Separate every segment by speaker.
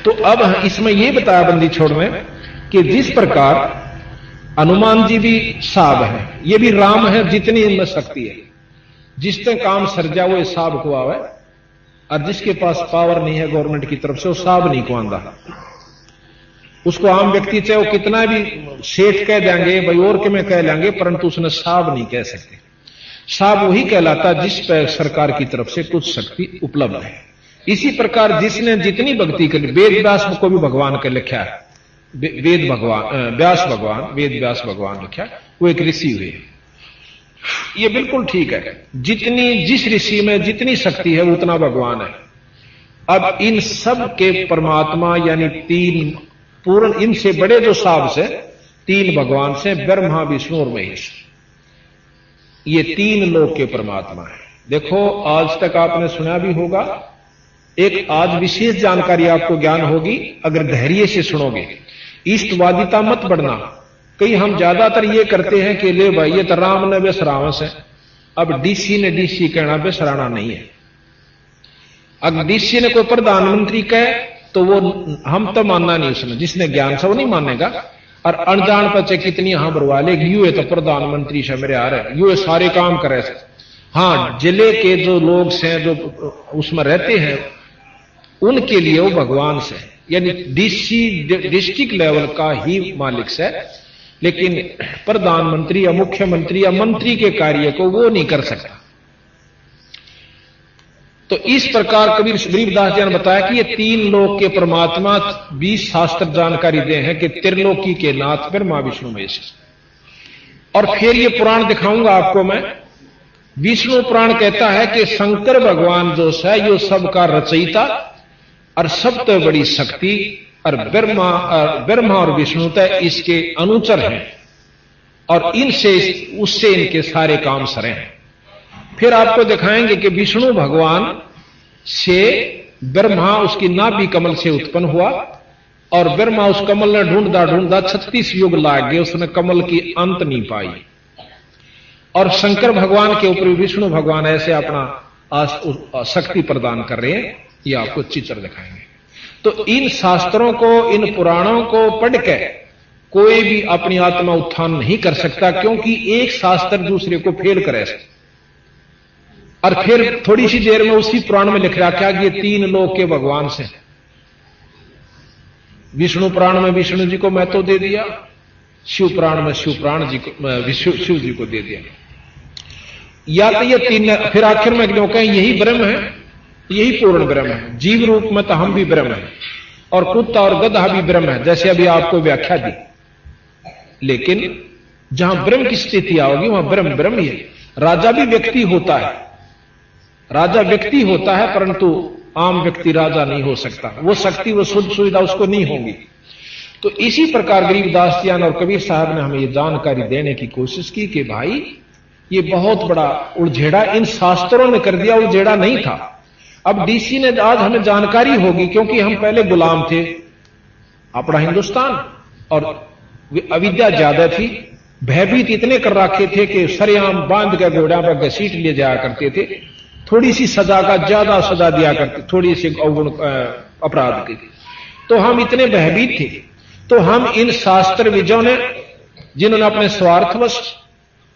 Speaker 1: तो अब इसमें यह बताया बंदी छोड़ में कि जिस प्रकार हनुमान जी भी साब है, ये भी राम है, जितनी इनमें शक्ति है, जिसने काम सर्जा वो साब को आवे, और जिसके पास पावर नहीं है गवर्नमेंट की तरफ से वो साब नहीं को आंदा। उसको आम व्यक्ति चाहे वो कितना भी सेठ कह देंगे भाई और के में कह लेंगे, परंतु उसने साब नहीं कह सकते। साब वही कहलाता जिस पर सरकार की तरफ से कुछ शक्ति उपलब्ध है। इसी प्रकार जिसने जितनी भक्ति कर ली, वेद व्यास को भी भगवान का लिखा है, वेद भगवान व्यास भगवान, वेद व्यास भगवान लिखा, वो एक ऋषि हुए। ये बिल्कुल ठीक है, जितनी जिस ऋषि में जितनी शक्ति है उतना भगवान है। अब इन सब के परमात्मा यानी तीन पूर्ण, इनसे बड़े जो साब से तीन भगवान से ब्रह्मा विष्णु और महेश, ये तीन लोक के परमात्मा है। देखो आज तक आपने सुना भी होगा, एक आज विशेष जानकारी आपको ज्ञान होगी अगर धैर्य से सुनोगे। इष्टवादिता मत बढ़ना। कई हम ज्यादातर ये करते हैं कि ले भाई ये तो राम ने बेसरावस है, अब डीसी ने डीसी कहना बेसराना नहीं है। अगर डीसी ने कोई प्रधानमंत्री कहे तो वो हम तो मानना नहीं, उसने जिसने ज्ञान से वो नहीं मानेगा। और अनजान पर कितनी हाँ बरवा लेगी, यू है तो प्रधानमंत्री से मेरे आ रहे, यू सारे काम करे। हाँ, जिले के जो लोग से जो उसमें रहते हैं उनके लिए वो भगवान से, यानी डीसी डिस्ट्रिक्ट लेवल का ही मालिक से, लेकिन प्रधानमंत्री या मुख्यमंत्री या मंत्री के कार्य को वो नहीं कर सकता। तो इस प्रकार कबीर गरीबदास जी ने बताया कि ये तीन लोक के परमात्मा 20 शास्त्र जानकारी दे हैं कि त्रिलोकी के नाथ ब्रह्मा विष्णु महेश। और फिर ये पुराण दिखाऊंगा आपको मैं। विष्णु पुराण कहता है कि शंकर भगवान जो है यो सबका रचयिता और सबसे बड़ी शक्ति, और ब्रह्मा और विष्णु तय इसके अनुचर हैं, और इनसे उससे इनके सारे काम सरे हैं। फिर आपको दिखाएंगे कि विष्णु भगवान से ब्रह्मा उसकी नाभि कमल से उत्पन्न हुआ, और ब्रह्मा उस कमल ने ढूंढता ढूंढता 36 युग लाग गए, उसने कमल की अंत नहीं पाई। और शंकर भगवान के ऊपर विष्णु भगवान ऐसे अपना शक्ति प्रदान कर रहे हैं, ये आपको चित्र दिखाएंगे। तो इन शास्त्रों को, इन पुराणों को पढ़ के कोई भी अपनी आत्मा उत्थान नहीं कर सकता, क्योंकि एक शास्त्र दूसरे को फेल करे। और फिर थोड़ी सी देर में उसी पुराण में लिख रखा कि ये तीन लोक के भगवान से। विष्णु पुराण में विष्णु जी को महत्व दे दिया, शिव पुराण में शिव पुराण जी को शिव जी को दे दिया। या तो ये तीन, फिर आखिर में क्यों कहें यही ब्रह्म है, यही पूर्ण ब्रह्म है। जीव रूप में तो हम भी ब्रह्म है, और कुत्ता और गधा भी ब्रह्म है, जैसे अभी आपको व्याख्या दी। लेकिन जहां ब्रह्म की स्थिति आओगी वहां ब्रह्म ब्रह्म ही है। राजा भी व्यक्ति होता है, राजा व्यक्ति होता है, परंतु आम व्यक्ति राजा नहीं हो सकता। वो शक्ति, वो सुख सुविधा उसको नहीं होगी। तो इसी प्रकार गरीबदास जी और कबीर साहब ने हमें ये जानकारी देने की कोशिश की कि भाई ये बहुत बड़ा उलझेड़ा इन शास्त्रों ने कर दिया, उलझेड़ा नहीं था। अब डीसी ने आज हमें जानकारी होगी, क्योंकि हम पहले गुलाम थे अपना हिंदुस्तान, और अविद्या ज्यादा थी, भयभीत इतने कर रखे थे कि सरेआम बांध के घोड़ा पर घसीट लिए जाया करते थे। थोड़ी सी सजा का ज्यादा सजा दिया करते, थोड़ी सी अवगुण अपराध की। तो हम इतने भयभीत थे। तो हम इन शास्त्र विजों ने, जिन्होंने अपने स्वार्थवश,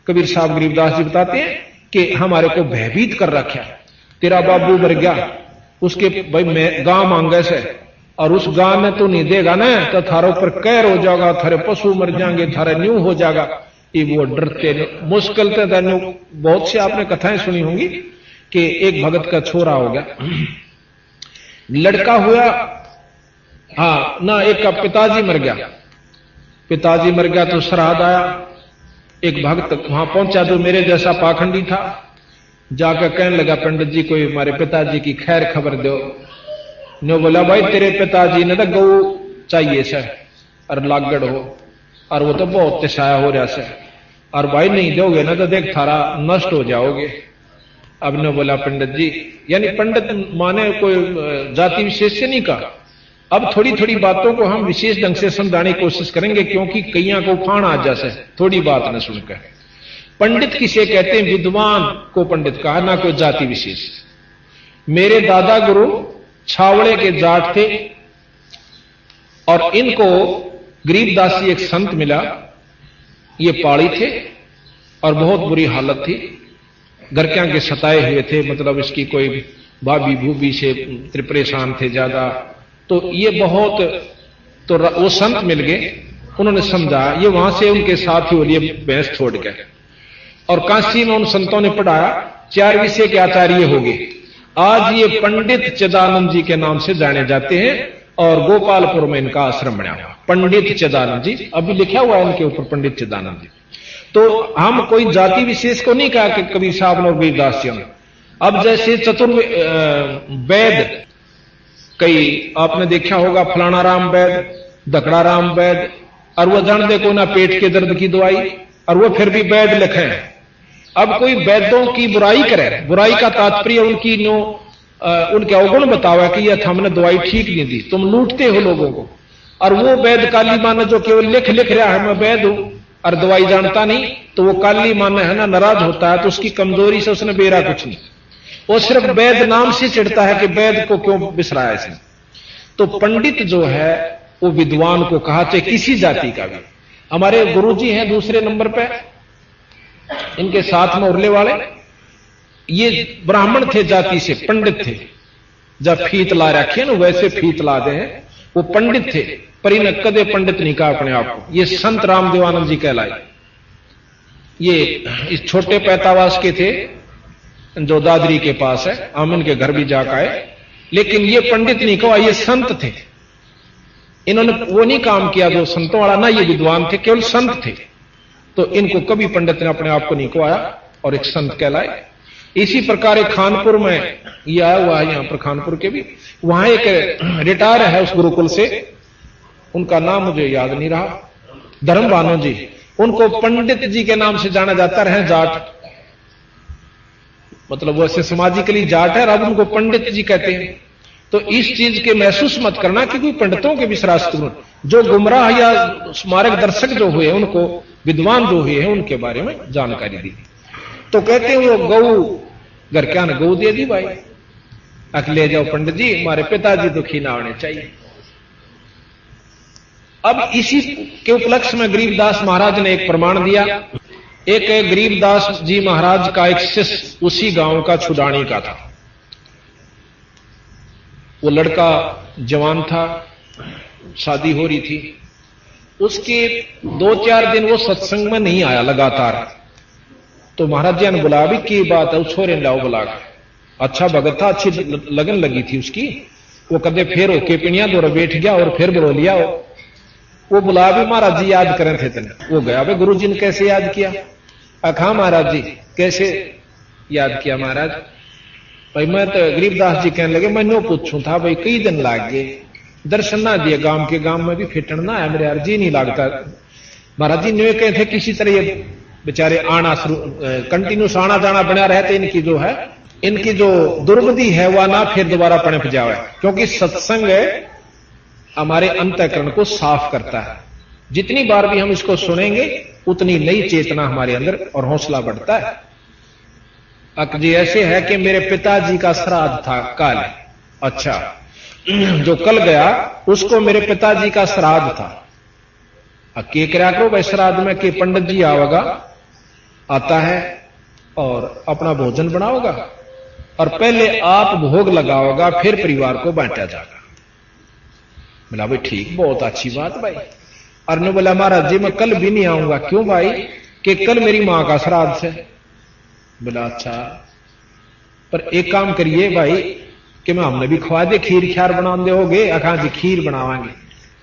Speaker 1: कबीर साहब गरीबदास जी बताते हैं कि हमारे को भयभीत कर रखा। तेरा बाबू मर गया, उसके भाई मैं गांव मांगे से, और उस गांव में तो नहीं देगा ना, तो थारे ऊपर कहर हो जाएगा, थारे पशु मर जाएंगे, थारे न्यू हो जाएगा। ये वो डरते मुश्किल थे। बहुत से आपने कथाएं सुनी होंगी कि एक भगत का छोरा हो गया, लड़का हुआ, हाँ ना, एक का पिताजी मर गया। पिताजी मर गया तो श्राद्ध आया। एक भक्त वहां पहुंचा जो मेरे जैसा पाखंडी था, जाकर कहने लगा पंडित जी कोई हमारे पिताजी की खैर खबर दो। ने बोला भाई तेरे पिताजी ने तो गऊ चाहिए सर, और लागड़ हो, और वो तो बहुत तिशाया हो रहा सर, और भाई नहीं दोगे ना तो देख थारा नष्ट हो जाओगे। अब ने बोला पंडित जी, यानी पंडित माने कोई जाति विशेष से नहीं कहा। अब थोड़ी थोड़ी बातों को हम विशेष ढंग से समझाने की कोशिश करेंगे, क्योंकि कईयां को उफान आ जाए थोड़ी बात न सुनकर। पंडित किसे कहते हैं? विद्वान को पंडित कहा, ना कोई जाति विशेष। मेरे दादा गुरु छावड़े के जाट थे, और इनको गरीबदास जी एक संत मिला, ये पाड़ी थे और बहुत बुरी हालत थी, घर के आगे सताए हुए थे, मतलब इसकी कोई भाभी भूबी से परेशान थे ज्यादा। तो ये बहुत, तो वो संत मिल गए, उन्होंने समझा, ये वहां से उनके साथ ही लिए भैंस छोड़ गए और काशी में उन संतों ने पढ़ाया, 4 विषय के आचार्य हो गए। आज ये पंडित चिदानंद जी के नाम से जाने जाते हैं और गोपालपुर में इनका आश्रम बना हुआ, पंडित चिदानंद जी, अभी लिखा हुआ है इनके ऊपर पंडित चिदानंद जी। तो हम कोई जाति विशेष को नहीं कहा कि कबीर साहब ने और गरीबदास जी ने। अब जैसे वैद, कई आपने देखा होगा, फलाना राम वैद, दकड़ा राम वैद, और वो जान दे को ना पेट के दर्द की दवाई, और वो फिर भी वैद लिखे हैं। अब कोई वैद्यों की बुराई करे, बुराई का तात्पर्य उनकी उनके अवगुण बतावा कि यह हमने दवाई ठीक नहीं दी, तुम लूटते हो लोगों को। और वो वैद काली माने जो केवल लिख रहा है मैं वैद हूं और दवाई जानता नहीं, तो वो काली माने है ना, नाराज होता है, तो उसकी कमजोरी से उसने बेरा कुछ नहीं, वो सिर्फ वैद नाम से चिढ़ता है कि वैद को क्यों बिसराया इसने। तो पंडित जो है वो विद्वान को कहा, चाहे किसी जाति का भी। हमारे गुरुजी हैं दूसरे नंबर पे, इनके साथ में उरले वाले, ये ब्राह्मण थे जाति से, पंडित थे, जब फीत ला रखे ना वैसे फीत ला दे हैं, वो पंडित थे, पर इन्हें कदे पंडित नहीं कहा अपने आप को। ये संत रामदेवानंद जी कहलाए। ये इस छोटे पैतावास के थे जो दादरी के पास है, हम इनके घर भी जाकर आए, लेकिन ये पंडित नहीं कहा, ये संत थे। इन्होंने वो नहीं काम किया जो संतों वाला, ना ये विद्वान थे, केवल संत थे। तो इनको कभी पंडित ने अपने आप को नहीं कहा और एक संत कहलाए। इसी प्रकार एक खानपुर में ये आया हुआ है, यहां पर खानपुर के भी, वहां एक रिटायर है उस गुरुकुल से, उनका नाम मुझे याद नहीं रहा, धर्म भानु जी, उनको पंडित जी के नाम से जाना जाता रहे, जाट, मतलब वैसे सामाजिकली जाट है, अब उनको पंडित जी कहते हैं। तो इस चीज के महसूस मत करना कि कोई पंडितों के भी शास्त्र, जो गुमराह या मार्गदर्शक जो हुए, उनको विद्वान जो हुए हैं उनके बारे में जानकारी दी। तो कहते हैं वो गऊ, घर क्या ने गऊ दे दी भाई, अकेले जाओ पंडित जी, हमारे पिताजी दुखी ना होने चाहिए। अब इसी के उपलक्ष्य में गरीबदास महाराज ने एक प्रमाण दिया। एक गरीबदास जी महाराज का एक शिष्य उसी गांव का छुडानी का था। वो लड़का जवान था, शादी हो रही थी, उसके 2-4 दिन वो सत्संग में नहीं आया लगातार। तो महाराज जी ने बुलाया, भी की बात है, छोरे लाओ बुला के। अच्छा भगत था, अच्छी लगन लगी थी उसकी, वो कदे फिर होके पिनिया दो बैठ गया और फिर बुला लिया। वो बुला भी, महाराज जी याद करें थे तेने। वो गया, भाई गुरु जी ने कैसे याद किया? अखा महाराज जी कैसे याद किया महाराज? भाई मैं तो गरीबदास जी कहने लगे, मैंने पूछूं था भाई कई दिन लाग गए, दर्शन ना दिए, गांव में भी फिटन ना है, मेरे यार जी नहीं लगता। महाराज जी ने कहे थे किसी तरह ये बेचारे आना शुरू, कंटिन्यूस आना जाना बना रहते, इनकी जो है, इनकी जो दुर्बुद्धि है वह ना फिर दोबारा पनप जावे, क्योंकि सत्संग हमारे अंतःकरण को साफ करता है। जितनी बार भी हम इसको सुनेंगे उतनी नई चेतना हमारे अंदर और हौसला बढ़ता है। जी ऐसे है कि मेरे पिताजी का श्राद्ध था कल, अच्छा जो कल गया उसको मेरे पिताजी का श्राद्ध था। के क्या करो भाई श्राद्ध में कि पंडित जी आवेगा, आता है और अपना भोजन बनाओगा और पहले आप भोग लगाओगा, फिर परिवार को बांटा जाएगा। बोला भाई ठीक, बहुत अच्छी बात भाई। और ने बोला महाराज जी मैं कल भी नहीं आऊंगा। क्यों भाई? कि कल मेरी मां का श्राद्ध है। बोला अच्छा, पर एक काम करिए भाई कि मैं हमने भी खवा दे, खीर ख्यार बना दे होगे। अखा जी खीर बनावांगे,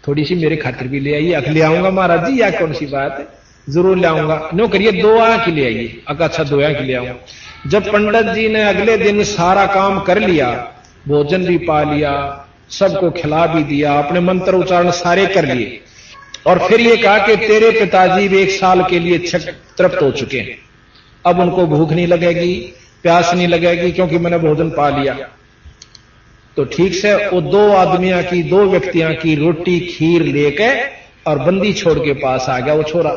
Speaker 1: थोड़ी सी मेरे खातिर भी ले आइए। अख ले आऊंगा महाराज जी, या कौन सी बात है, जरूर ले आऊंगा। नो करिए 2 आंख ले आइए। अच्छा 2 आंख ले आऊंगा। जब पंडित जी ने अगले दिन सारा काम कर लिया, भोजन भी पा लिया, सबको खिला भी दिया, अपने मंत्र उच्चारण सारे कर लिए और फिर ये कहा कि तेरे पिताजी भी 1 साल के लिए तृप्त हो चुके हैं, अब उनको भूख नहीं लगेगी, प्यास नहीं लगेगी, क्योंकि मैंने भोजन पा लिया। तो ठीक से वो 2 व्यक्तियां की रोटी खीर लेके और बंदी छोड़ के पास आ गया। वो छोरा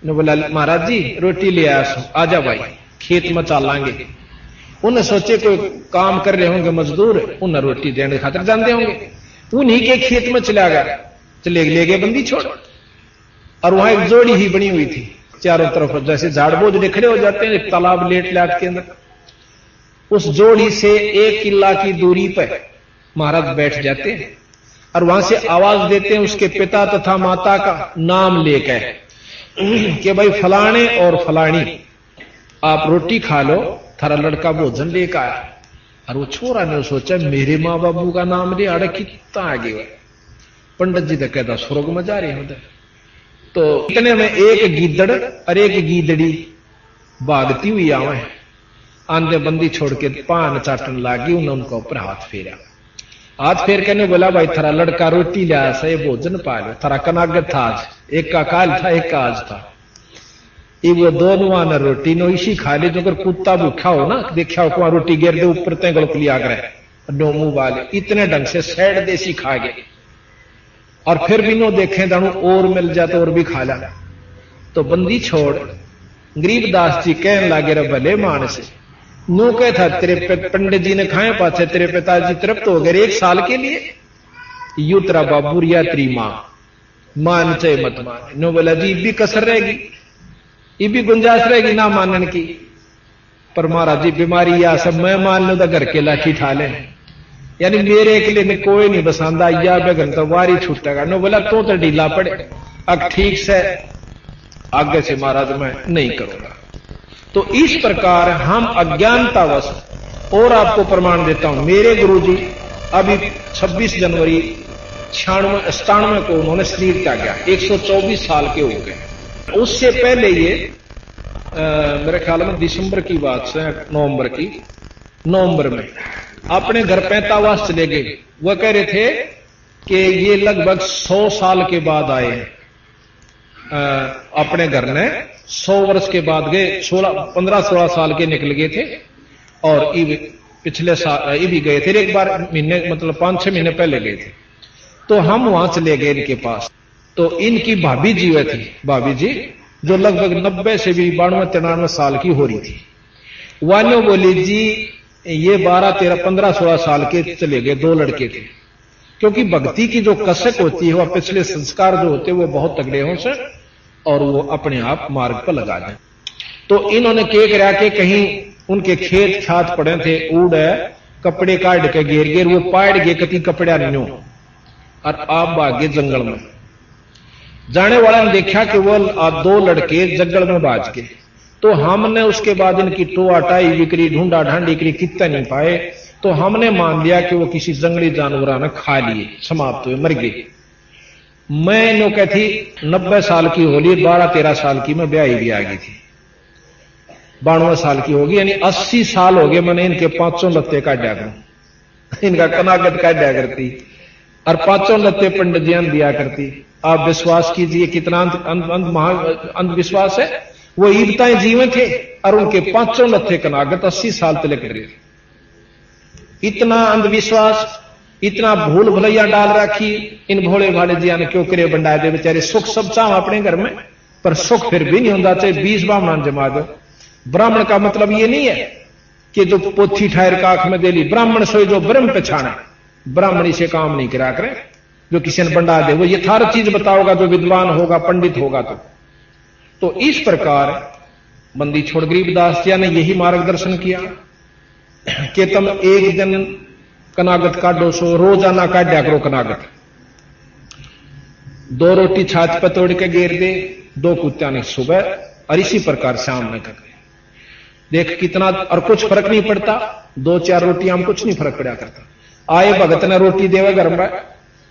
Speaker 1: ने बोला महाराज जी रोटी ले आया, आजा भाई खेत में चालांगे। उन्हें सोचे कोई काम कर रहे होंगे मजदूर, उन्हें रोटी देने खातिर जानते होंगे। उन्हीं के खेत में चला गया, चले ले गए बंदी छोड़। और वहां एक जोड़ी ही बनी हुई थी चारों तरफ, जैसे झाड़ बोझ खड़े हो जाते हैं एक तालाब लेट लाट के अंदर। उस जोड़ी से 1 किला की दूरी पर महाराज बैठ जाते हैं और वहां से आवाज देते हैं उसके पिता तथा माता का नाम लेकर कि भाई फलाने और फलानी आप रोटी खा लो, थारा लड़का भोजन लेकर आया। और वो छोरा ने सोचा मेरे माँ बाबू का नाम ले अड़े कितना आगे हुआ। पंडित जी तो कहता स्वर्ग में जा रहे हैं। तो इतने में एक गीदड़ और एक गीदड़ी भागती हुई आवे, आंधे बंदी छोड़ के पान चाटन लागी। उन्होंने उनका ऊपर हाथ फेरा, हाथ फेर के बोला भाई थारा लड़का रोटी लिया से भोजन पा लो, थारा कनागत था आज, एक का काल था एक का आज था। ये वो दोनों ने रोटी नो इसी खा ली, जो अगर कुत्ता भूखा हो ना देखा हो को रोटी गिर दे ऊपर ते गलपली आग रहे डोमू वाले, इतने ढंग से सैड देसी खा गए। और फिर भी नो देखें दानू और मिल जाते और भी खा ला। तो बंदी छोड़ गरीबदास जी कहने लागे रे भले मान से नो कह था तेरे पंडित जी ने खाए पाचे तेरे पिताजी तृप्त हो गए 1 साल के लिए, यू तेरा बाबू या तेरी मां मान चाहे मत मान। नो बोला जी भी कसर रहेगी, ये भी गुंजाइश रहेगी ना मानने की। पर महाराज जी बीमारी या सब मैं मान लो तो घर के लाठी ठा ले, यानी मेरे के लिए कोई नहीं बसांदा या बेगन तो वारी छूटेगा। नो बोला तो ढीला पड़े, अब ठीक से आगे से महाराज मैं नहीं करूंगा। तो इस प्रकार हम अज्ञानतावश, और आपको प्रमाण देता हूं मेरे गुरुजी अभी 26 जनवरी 96 को उन्होंने शरीर त्यागा, 124 साल के हो गए। उससे पहले ये मेरे ख्याल में दिसंबर की बात से नवंबर में अपने घर पैतावास चले गए। वह कह रहे थे कि ये लगभग 100 साल के बाद आए हैं अपने घर ने, 100 वर्ष के बाद गए, 15-16 साल के निकल गए थे। और पिछले साल ये भी गए थे एक बार, महीने मतलब 5-6 महीने पहले गए थे। तो हम वहां चले गए इनके पास। तो इनकी भाभी जी वह थी, भाभी जी जो लगभग 90 से भी 92-93 साल की हो रही थी। वानो बोली जी ये 12-13-15-16 साल के चले गए, 2 लड़के थे। क्योंकि भक्ति की जो कसक होती है वह पिछले संस्कार जो होते हैं वो बहुत तगड़े हों से और वो अपने आप मार्ग पर लगा दें। तो इन्होंने क्या करा के कहीं उनके खेत खात पड़े थे, ऊड़ है कपड़े काट के घेर वो पाड़ गए कति कपड़ा नो, और आप भागे जंगल में। जाने वाला ने देखा कि वो 2 लड़के जंगल में बाज गए। तो हमने उसके बाद इनकी टोआ टाई बिक्री ढूंढा ढांडी करी, कितना नहीं पाए। तो हमने मान लिया कि वो किसी जंगली जानवर ने खा लिए, समाप्त हुए, मर गए। मैं नो कहती 90 साल की होली, 12-13 साल की मैं ब्याही भी आ गई थी, 92 साल की होगी, यानी 80 साल हो गए मैंने इनके 5 लत्ते काटा कर, इनका कनागत काटा करती और 5 लत्ते पंडित जी दिया करती। आप विश्वास कीजिए कितना अंधविश्वास है। वो ईदताएं जीवन थे और उनके 5 लत्ते कनागत 80 साल तक कर रहे थे। इतना अंधविश्वास, इतना भूल भुलैया डाल रखी इन भोले भाले जिया ने, क्यों करे बंडाए दे बेचारे। सुख सब चाह अपने घर में, पर सुख फिर भी नहीं होता चाहे 20 ब्राह्मण जमा दो। ब्राह्मण का मतलब ये नहीं है कि जो पोथी ठायर का आंख में दे ली, ब्राह्मण सोई जो ब्रह्म पछाना, ब्राह्मण इसे काम नहीं करा करे जो किसी ने बंडा दे। वो यथार्थ चीज बताओगा जो विद्वान होगा, पंडित होगा। तो इस प्रकार बंदी छोड़ गरीबदास जी ने यही मार्गदर्शन किया कि तुम एक दिन कनागत काटो, सो रोजाना काटा करो कनागत। 2 रोटी छाछ पर तोड़ के घेर दे, 2 कुत्ता ने सुबह, और इसी प्रकार शाम में कर देख कितना, और कुछ फर्क नहीं पड़ता। 2-4 रोटियां हम कुछ नहीं फर्क पड़ा करता। आए भगत ने रोटी देवे घर में,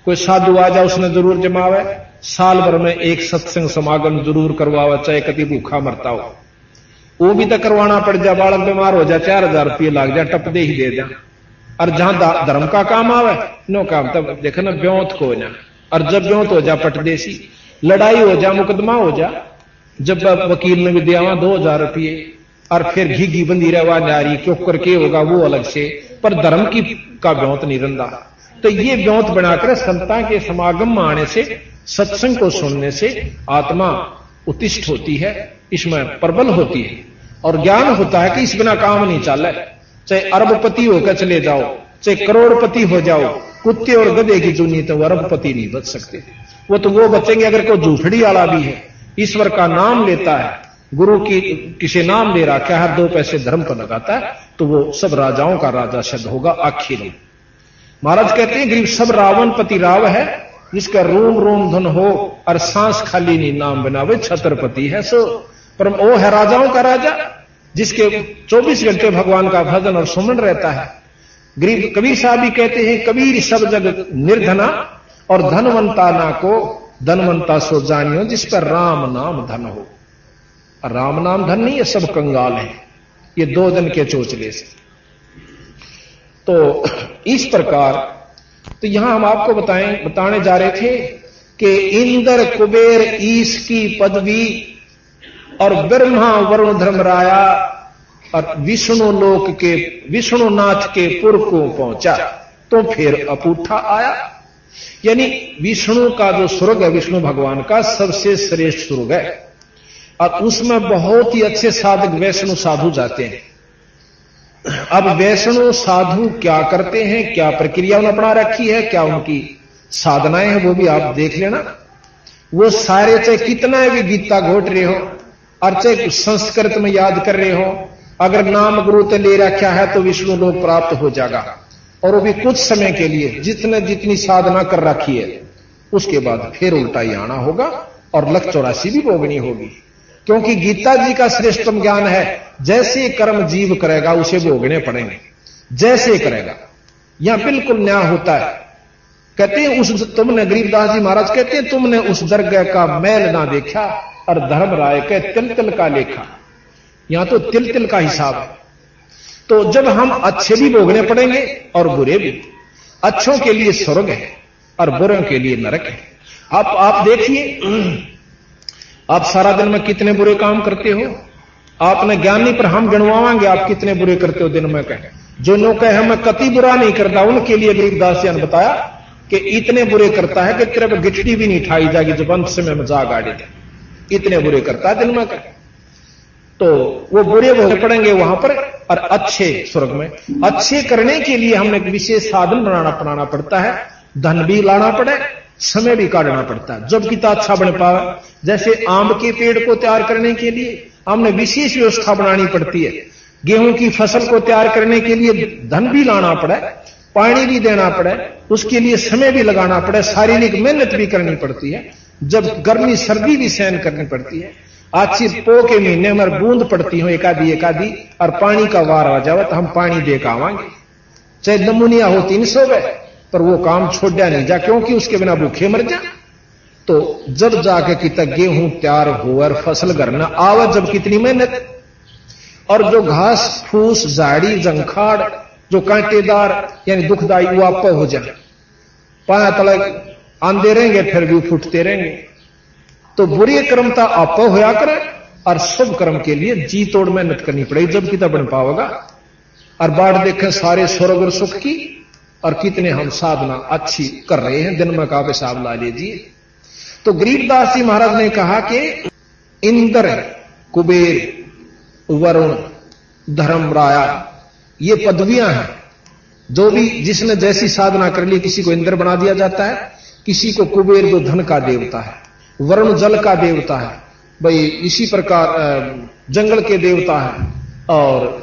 Speaker 1: कोई साधु आ जाए उसने जरूर जमावे, साल भर में एक सत्संग समागम जरूर करवावे, चाहे कभी भूखा मरता हो। वो भी तो करवाना पड़ जाए, बालक बीमार हो जाए 4000 रुपये लाग जाए, टप दे ही दे जा। और जहां धर्म का काम आवे नो काम, तब देखो ना ब्योत को ना, और जब ब्योत हो जा पटदेसी, लड़ाई हो जा, मुकदमा हो जा, जब वकील ने भी दिया 2000 रुपये, और फिर घी बंदी रहवा नारी क्यों करके होगा वो अलग से, पर धर्म की का ब्योत नहीं रंदा। तो ये ब्योत बनाकर संता के समागम में आने से, सत्संग को सुनने से आत्मा उत्तिष्ठ होती है, इसमें प्रबल होती है, और ज्ञान होता है कि इस बिना काम नहीं चल है। चाहे अरबपति होकर चले जाओ, चाहे करोड़पति हो जाओ, कुत्ते और गधे की चुनी तो अरबपति नहीं बच सकते। वो तो वो बचेंगे अगर कोई झूठड़ी वाला भी है, ईश्वर का नाम लेता है, गुरु की किसी नाम ले रखा है, 2 पैसे धर्म पर लगाता है, तो वो सब राजाओं का राजा सिद्ध होगा आखिर में। महाराज कहते हैं गरीब सब रावण पति राव है, जिसका रोम रोम धन हो और सांस खाली नहीं नाम बनावे छत्रपति है सो। पर वो है राजाओं का राजा, जिसके 24 घंटे भगवान का भजन और सुमन रहता है। गरीब कबीर साहब भी कहते हैं कबीर सब जग निर्धना और धनवंता ना को धनवंता सो जानियो, जिस पर राम नाम धन हो। राम नाम धन नहीं, ये सब कंगाल है, ये 2 दिन के चोचले से। तो इस प्रकार तो यहां हम आपको बताने जा रहे थे कि इंद्र कुबेर ईश की पदवी और ब्रह्मा वरुण धर्मराया और विष्णु लोक के विष्णुनाथ के पुर को पहुंचा तो फिर अपूठा आया। यानी विष्णु का जो स्वर्ग है, विष्णु भगवान का सबसे श्रेष्ठ स्वर्ग है, और उसमें बहुत ही अच्छे साधक वैष्णव साधु जाते हैं। अब वैष्णव साधु क्या करते हैं, क्या प्रक्रिया उन्होंने अपना रखी है, क्या उनकी साधनाएं हैं, वो भी आप देख लेना। वो सारे चाहे कितना भी गीता घोट रहे हो और चाहे संस्कृत में याद कर रहे हो, अगर नाम गुरु ते ले रखा है तो विष्णु लोक प्राप्त हो जाएगा, और वो भी कुछ समय के लिए, जितनी साधना कर रखी है, उसके बाद फिर उल्टा ही आना होगा और लख 84 भी भोगनी होगी। क्योंकि गीता जी का श्रेष्ठतम ज्ञान है, जैसे कर्म जीव करेगा उसे भोगने पड़ेंगे, जैसे करेगा। यहां बिल्कुल न्याय होता है। कहते हैं तुमने गरीबदास जी महाराज कहते हैं तुमने उस दरगाह का मैल ना देखा और धर्म राय के तिल तिल का लेखा। यहां तो तिल तिल का हिसाब है। तो जब हम अच्छे भी भोगने पड़ेंगे और बुरे भी, अच्छों के लिए स्वर्ग है और बुरों के लिए नरक है। आप देखिए, आप सारा दिन में कितने बुरे काम करते हो, आपने ज्ञान नहीं, पर हम गिनवाएंगे आप कितने बुरे करते हो दिन में। कहे जो नो कहे मैं कति बुरा नहीं करता, उनके लिए गरीबदास जी ने बताया कि इतने बुरे करता है कि तेरे पर गिठड़ी भी नहीं ठाई जाएगी जब अंत समय में जा गाड़ी दे, इतने बुरे करता है दिन में। कहे तो वो बुरे भोगने पड़ेंगे वहां पर, और अच्छे स्वर्ग में। अच्छे करने के लिए हमने एक विशेष साधन बनाना पड़ता है, धन भी लाना पड़े, समय भी काटना पड़ता है, जब कितना अच्छा बन पावे। जैसे आम के पेड़ को तैयार करने के लिए हमने विशेष व्यवस्था बनानी पड़ती है, गेहूं की फसल को तैयार करने के लिए धन भी लाना पड़े, पानी भी देना पड़े, उसके लिए समय भी लगाना पड़े, शारीरिक मेहनत भी करनी पड़ती है, जब गर्मी सर्दी भी सहन करनी पड़ती है। अच्छी पो के महीने में बूंद पड़ती हो एकादी और पानी का वार आ जावे तो हम पानी दे के आवांगे, चाहे नमूनिया हो 300 वे, पर वो काम छोड़ा नहीं जा, क्योंकि उसके बिना भूखे मर जा। तो जब जाके कितना गेहूं तैयार हो और फसल घर न आवा, जब कितनी मेहनत, और जो घास फूस झाड़ी जंखाड़ जो कांटेदार यानी दुखदाई वो आप हो जाए, पाया तलक आंदे रहेंगे फिर भी फूटते रहेंगे। तो बुरे कर्म तो आप होया करे और शुभ कर्म के लिए जी तोड़ मेहनत करनी पड़ेगी, जब कितना बन पाओगा। और बाट देखें सारे स्वर्ग और सुख की, और कितने हम साधना अच्छी कर रहे हैं, दिन में का हिसाब ला लीजिए। तो गरीबदास जी महाराज ने कहा कि इंद्र कुबेर वरुण धर्मराया ये पदवियां हैं, जो भी जिसने जैसी साधना कर ली, किसी को इंद्र बना दिया जाता है, किसी को कुबेर जो धन का देवता है, वरुण जल का देवता है, भाई इसी प्रकार जंगल के देवता है, और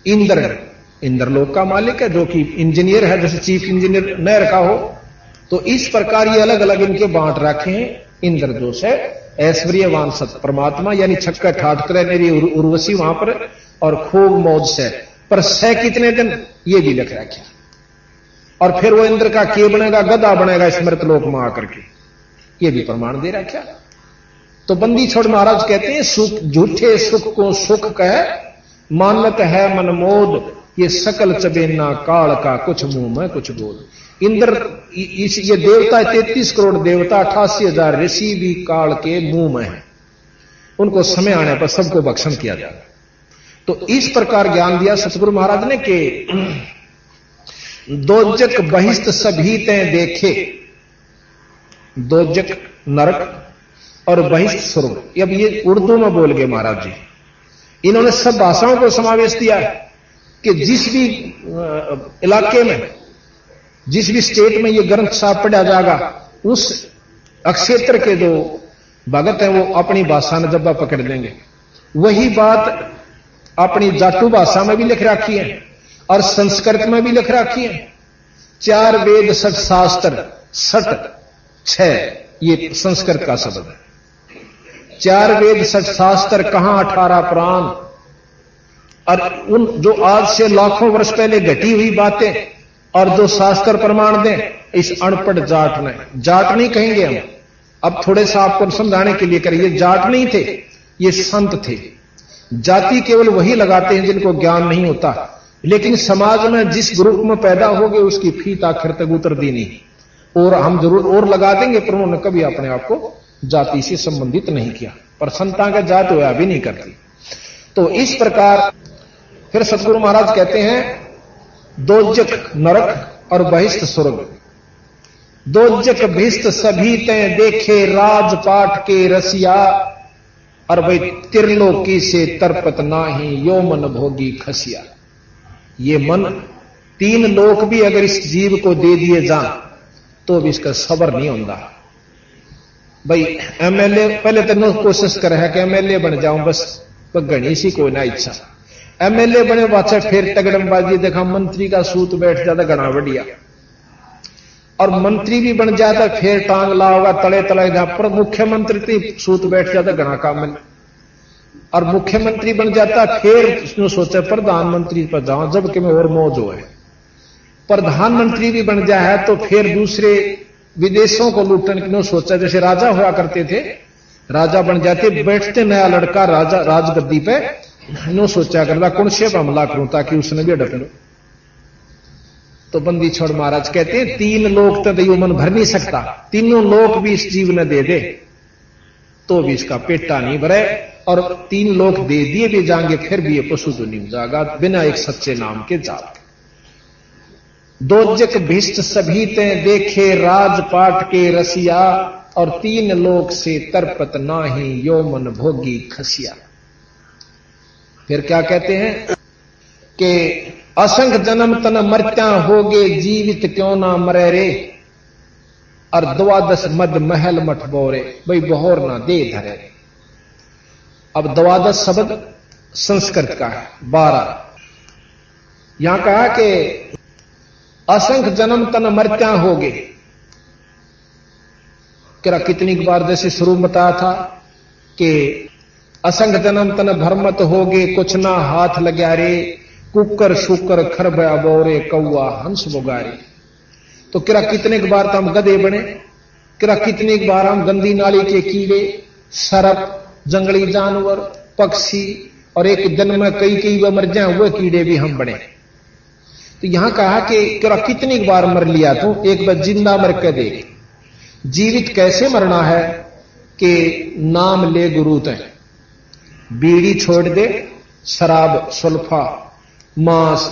Speaker 1: इंद्रलोक का मालिक है, जो कि इंजीनियर है, जैसे चीफ इंजीनियर नहर का हो। तो इस प्रकार ये अलग अलग इनके बांट रखे हैं। इंद्र जो है ऐश्वर्यवान सत परमात्मा, यानी छक्का ठाठ करे मेरी उर्वशी वहां पर, और खूब मौज से, पर सह कितने दिन ये भी लिख रखा। और फिर वो इंद्र का के बनेगा, गधा बनेगा स्मृत लोक में आकर के, ये भी प्रमाण दे रखा। तो बंदी छोड़ महाराज कहते हैं सुख झूठे सुख को सुख कह मानत है मनमोद, ये सकल चबेना काल का कुछ मुंह में कुछ बोल। इंद्र ये देवता 33 करोड़ देवता 88,000 ऋषि भी काल के मुंह में है, उनको समय आने पर सबको भक्षण किया जाएगा। तो इस प्रकार ज्ञान दिया सतगुरु महाराज ने कि दोजक बहिष्ठ सभी ते देखे, दोजक नरक और बहिष्ठ स्वर्ग। अब ये उर्दू में बोल गए महाराज जी, इन्होंने सब भाषाओं को समावेश दिया है कि जिस भी इलाके में जिस भी स्टेट में ये ग्रंथ साहब पढ़ा जाएगा, उस अक्षेत्र के जो भगत हैं वो अपनी भाषा में जब्बा पकड़ लेंगे। वही बात अपनी जाटू भाषा में भी लिख रखी है और संस्कृत में भी लिख रखी है। 4 वेद 6 शास्त्र 6 ये संस्कृत का शब्द है। 4 वेद 6 शास्त्र कहां 18 पुराण, और उन जो आज से लाखों वर्ष पहले घटी हुई बातें और जो शास्त्र प्रमाण दें, इस अनपढ़ जाट ने, जाट नहीं कहेंगे हम, अब थोड़े सा आपको समझाने के लिए करिए, जाट नहीं थे, ये संत थे। जाति केवल वही लगाते हैं जिनको ज्ञान नहीं होता, लेकिन समाज में जिस ग्रुप में पैदा हो गए उसकी फीत आखिर तक उतर दी नहीं, और हम जरूर और लगा देंगे, पर उन्होंने कभी अपने आप को जाति से संबंधित नहीं किया, पर संता का जात होया भी नहीं करती। तो इस प्रकार फिर सतगुरु महाराज कहते हैं, दोजक नरक और बहिष्ठ स्वर्ग। दोजक बहिष्ठ सभी तय देखे राजपाट के रसिया, और भाई त्रिलोकी से तरपत नाही यो मन भोगी खसिया। ये मन 3 लोक भी अगर इस जीव को दे दिए जान तो भी इसका सबर नहीं होता। भाई एमएलए पहले तो कोशिश कर है कि एमएलए बन जाऊं, बस घनी सी कोई ना इच्छा। एमएलए बने बाचा फिर तगड़मबाजी देखा, मंत्री का सूत बैठ जाता घना बढ़िया, और मंत्री भी बन जाता फिर टांग लाओगा तले तले, जहां पर मुख्यमंत्री सूत बैठ जाता घना काम, और मुख्यमंत्री बन जाता फिर उसने सोचा प्रधानमंत्री पर जाऊं जबकि मैं और मौज हो है। प्रधानमंत्री भी बन जाए तो फिर दूसरे विदेशों को लूटने की सोचा, जैसे राजा हुआ करते थे, राजा बन जाते, बैठते नया लड़का राजा राजगद्दी पे, नो सोचा करता कौन से हमला करूं ताकि उसने भी अड़क लो। तो बंदी छोड़ महाराज कहते हैं 3 लोक तो दैव मन भर नहीं सकता, तीनों लोक भी इस जीव ने दे दे तो भी इसका पेटा नहीं भरे, और 3 लोक दे दिए भी जाएंगे फिर भी ये पशु तो नहीं जाएगा बिना एक सच्चे नाम के जाल। दोजक भिष्ट सभी ते देखे राजपाट के रसिया, और 3 लोक से तरपत नाही यो मन भोगी खसिया। फिर क्या कहते हैं कि असंख्य जन्म तन मरत्या होगे जीवित क्यों ना मरे रे, और 12 मद महल मठ बोरे, भाई बहोर ना दे धरे। अब 12 शब्द संस्कृत का है, 12 यहां कहा कि असंख्य जन्म तन मरत्या होगे। क्या कितनी बार जैसे शुरू में बताया था कि असंख्य जन्म तन भरमत होगे कुछ ना हाथ लग्या रे, कुकर शुकर खरबया बोरे कौआ हंस बुगारे। तो किरा कितने बार तो हम गधे बने, किरा कितनी बार हम गंदी नाली के कीड़े, सरप, जंगली जानवर, पक्षी, और एक दिन में कई मर जाए वो कीड़े भी हम बने। तो यहां कहा कि किरा कितनी बार मर लिया, तो एक बार जिंदा मर के देख। जीवित कैसे मरना है कि नाम ले गुरु तय, बीड़ी छोड़ दे, शराब सुल्फा मांस,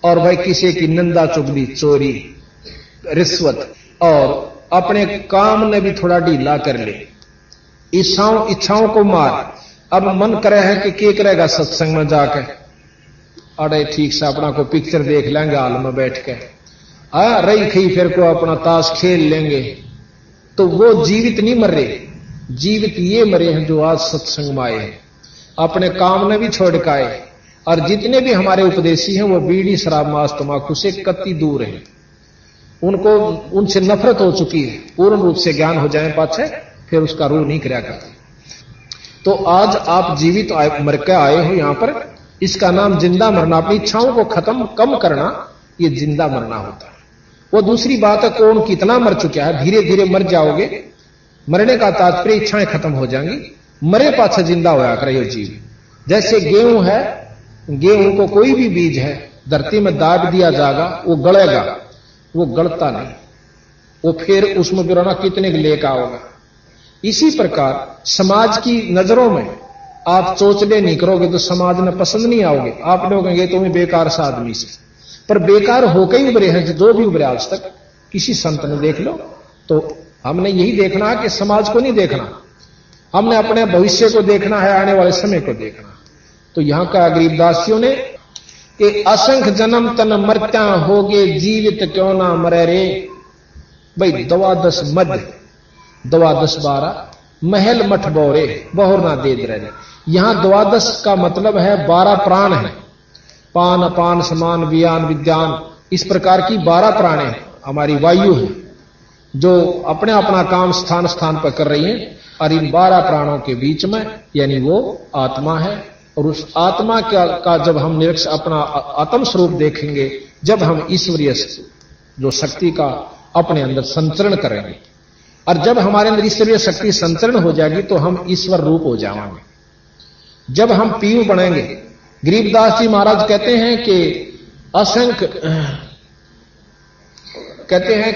Speaker 1: और भाई किसी की निंदा चुगली चोरी रिश्वत, और अपने काम ने भी थोड़ा ढीला कर ले, इच्छाओं को मार। अब मन करे है कि क्या करेगा सत्संग में जाकर, अरे ठीक से अपना को पिक्चर देख लेंगे हाल में बैठ के, रही खई फिर को अपना ताश खेल लेंगे। तो वो जीवित नहीं मर रहे, जीवित ये मरे हैं जो आज सत्संग में आए हैं, अपने काम ने भी छोड़ के आए। और जितने भी हमारे उपदेशी हैं वो बीड़ी शराब मांस तंबाकू से कति दूर हैं, उनको उनसे नफरत हो चुकी है, पूर्ण रूप से ज्ञान हो जाए पाछे फिर उसका रूह नहीं किया करते। तो आज आप जीवित मर के आए हो यहां पर, इसका नाम जिंदा मरना, अपनी इच्छाओं को खत्म कम करना, ये जिंदा मरना होता है। वो दूसरी बात है कौन कितना मर चुका है, धीरे धीरे मर जाओगे, मरने का तात्पर्य इच्छाएं खत्म हो जाएंगी, मरे पाछे जिंदा होया करे जीव। जैसे गेहूं है, गेहूं को कोई भी बीज है धरती में दाब दिया जाएगा वो गलेगा, वो गलता नहीं, वो फिर उसमें गिराना कितने लेकर आओगा। इसी प्रकार समाज की नजरों में आप चोचले नहीं करोगे तो समाज में पसंद नहीं आओगे, आप लोग कहेंगे तुम्हें बेकार सा आदमी से, पर बेकार होकर ही उभरे हैं जो भी उभरे आज तक, किसी संत ने देख लो। तो हमने यही देखना है कि समाज को नहीं देखना, हमने अपने भविष्य को देखना है, आने वाले समय को देखना। तो यहां का गरीबदासियों ने कि असंख्य जन्म तन मरत्या होगे जीवित क्यों ना मरे रे। भाई 12 महल मठ बोरे बहुर ना दे रहे। यहां 12 का मतलब है 12 प्राण है। पान अपान समान वियान विज्ञान, इस प्रकार की 12 प्राणें हैं। हमारी वायु है जो अपने अपना काम स्थान स्थान पर कर रही है, और इन 12 प्राणों के बीच में यानी वो आत्मा है। और उस आत्मा का जब हम निरीक्षण अपना आत्म स्वरूप देखेंगे, जब हम ईश्वरीय जो शक्ति का अपने अंदर संचरण करेंगे, और जब हमारे अंदर ईश्वरीय शक्ति संचरण हो जाएगी तो हम ईश्वर रूप हो जाएंगे। जब हम पीयू बनेंगे, गरीबदास जी महाराज कहते हैं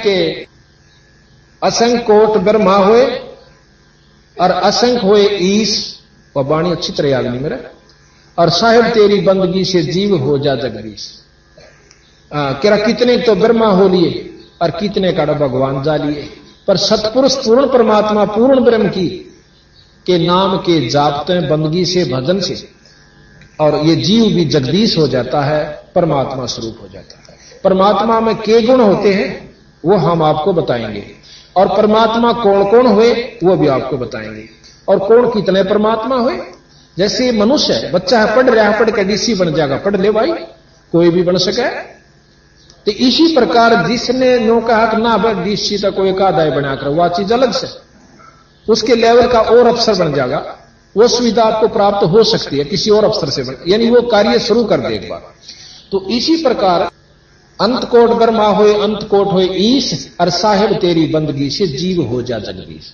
Speaker 1: कि असंख्य कोट ब्रह्मा हुए और असंख्य हुए ईश, वह वाणी अच्छी तरह याद नहीं मेरा, और साहिब तेरी बंदगी से जीव हो जा जगदीश। क्या कितने तो ब्रह्मा हो लिए और कितने का भगवान जा लिए, पर सतपुरुष पूर्ण परमात्मा पूर्ण ब्रह्म की के नाम के जापते बंदगी से भजन से, और ये जीव भी जगदीश हो जाता है, परमात्मा स्वरूप हो जाता है। परमात्मा में के गुण होते हैं वो हम आपको बताएंगे, और परमात्मा कौन कौन हुए वो भी आपको बताएंगे, और कौन कितने परमात्मा हुए। जैसे मनुष्य है, बच्चा है, पढ़ रहा है, पढ़ के डीसी बन जाएगा, पढ़ ले भाई, कोई भी बन सके। तो इसी प्रकार जिसने नो कहा कि ना भाई डीसी तक कोई एकादाय बना कर, वह चीज अलग से उसके लेवल का और अफसर बन जाएगा, वो सुविधा आपको प्राप्त हो सकती है किसी और अफसर से बन, यानी वो कार्य शुरू कर दे एक बार। तो इसी प्रकार अंत कोट ब्रह्मा होए अंत कोट होए ईश, और साहिब तेरी बंदगी से जीव हो जा जगदीश।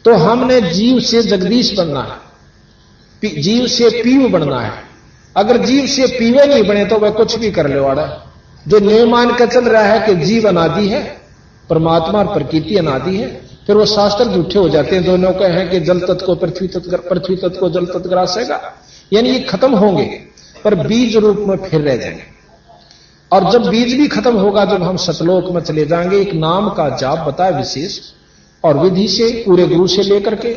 Speaker 1: तो हमने जीव से जगदीश बनना है, जीव से पीव बनना है। अगर जीव से पीवे नहीं बने तो वह कुछ भी कर ले वाड़ा। जो नियम मान कर चल रहा है कि जीव अनादि है, परमात्मा और प्रकृति अनादि है, फिर वो शास्त्र झूठे हो जाते हैं। दोनों कहे हैं कि जल तत्व को पृथ्वी तत्व को जल तत्व ग्रासेगा, यानी ये खत्म होंगे पर बीज रूप में फिर रह जाएंगे। और जब बीज भी खत्म होगा, जब हम सतलोक में चले जाएंगे, एक नाम का जाप बताए विशेष और विधि से पूरे गुरु से लेकर के,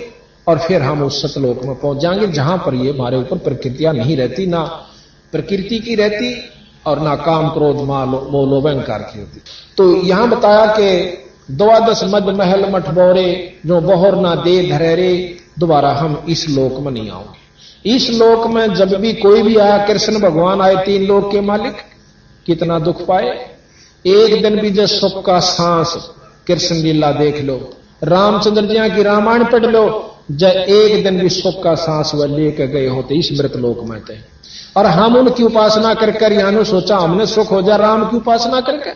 Speaker 1: और फिर हम उस सतलोक में पहुंच जाएंगे जहां पर ये हमारे ऊपर प्रकृतियां नहीं रहती, ना प्रकृति की रहती और ना काम क्रोध मोह लोभ अहंकार की होती। तो यहां बताया कि 12 मद महल मठ बोरे जो बहुर ना दे धरे, दोबारा हम इस लोक में नहीं आओगे। इस लोक में जब भी कोई भी आया, कृष्ण भगवान आए 3 लोक के मालिक, कितना दुख पाए। एक दिन भी जो सुख का सांस कृष्ण लीला देख लो, रामचंद्र जी की रामायण पढ़ लो, जब एक दिन भी सुख का सांस वह लेकर गए होते इस मृत लोक में थे। और हम उनकी उपासना करके यहां सोचा हमने सुख हो जा राम की उपासना करके।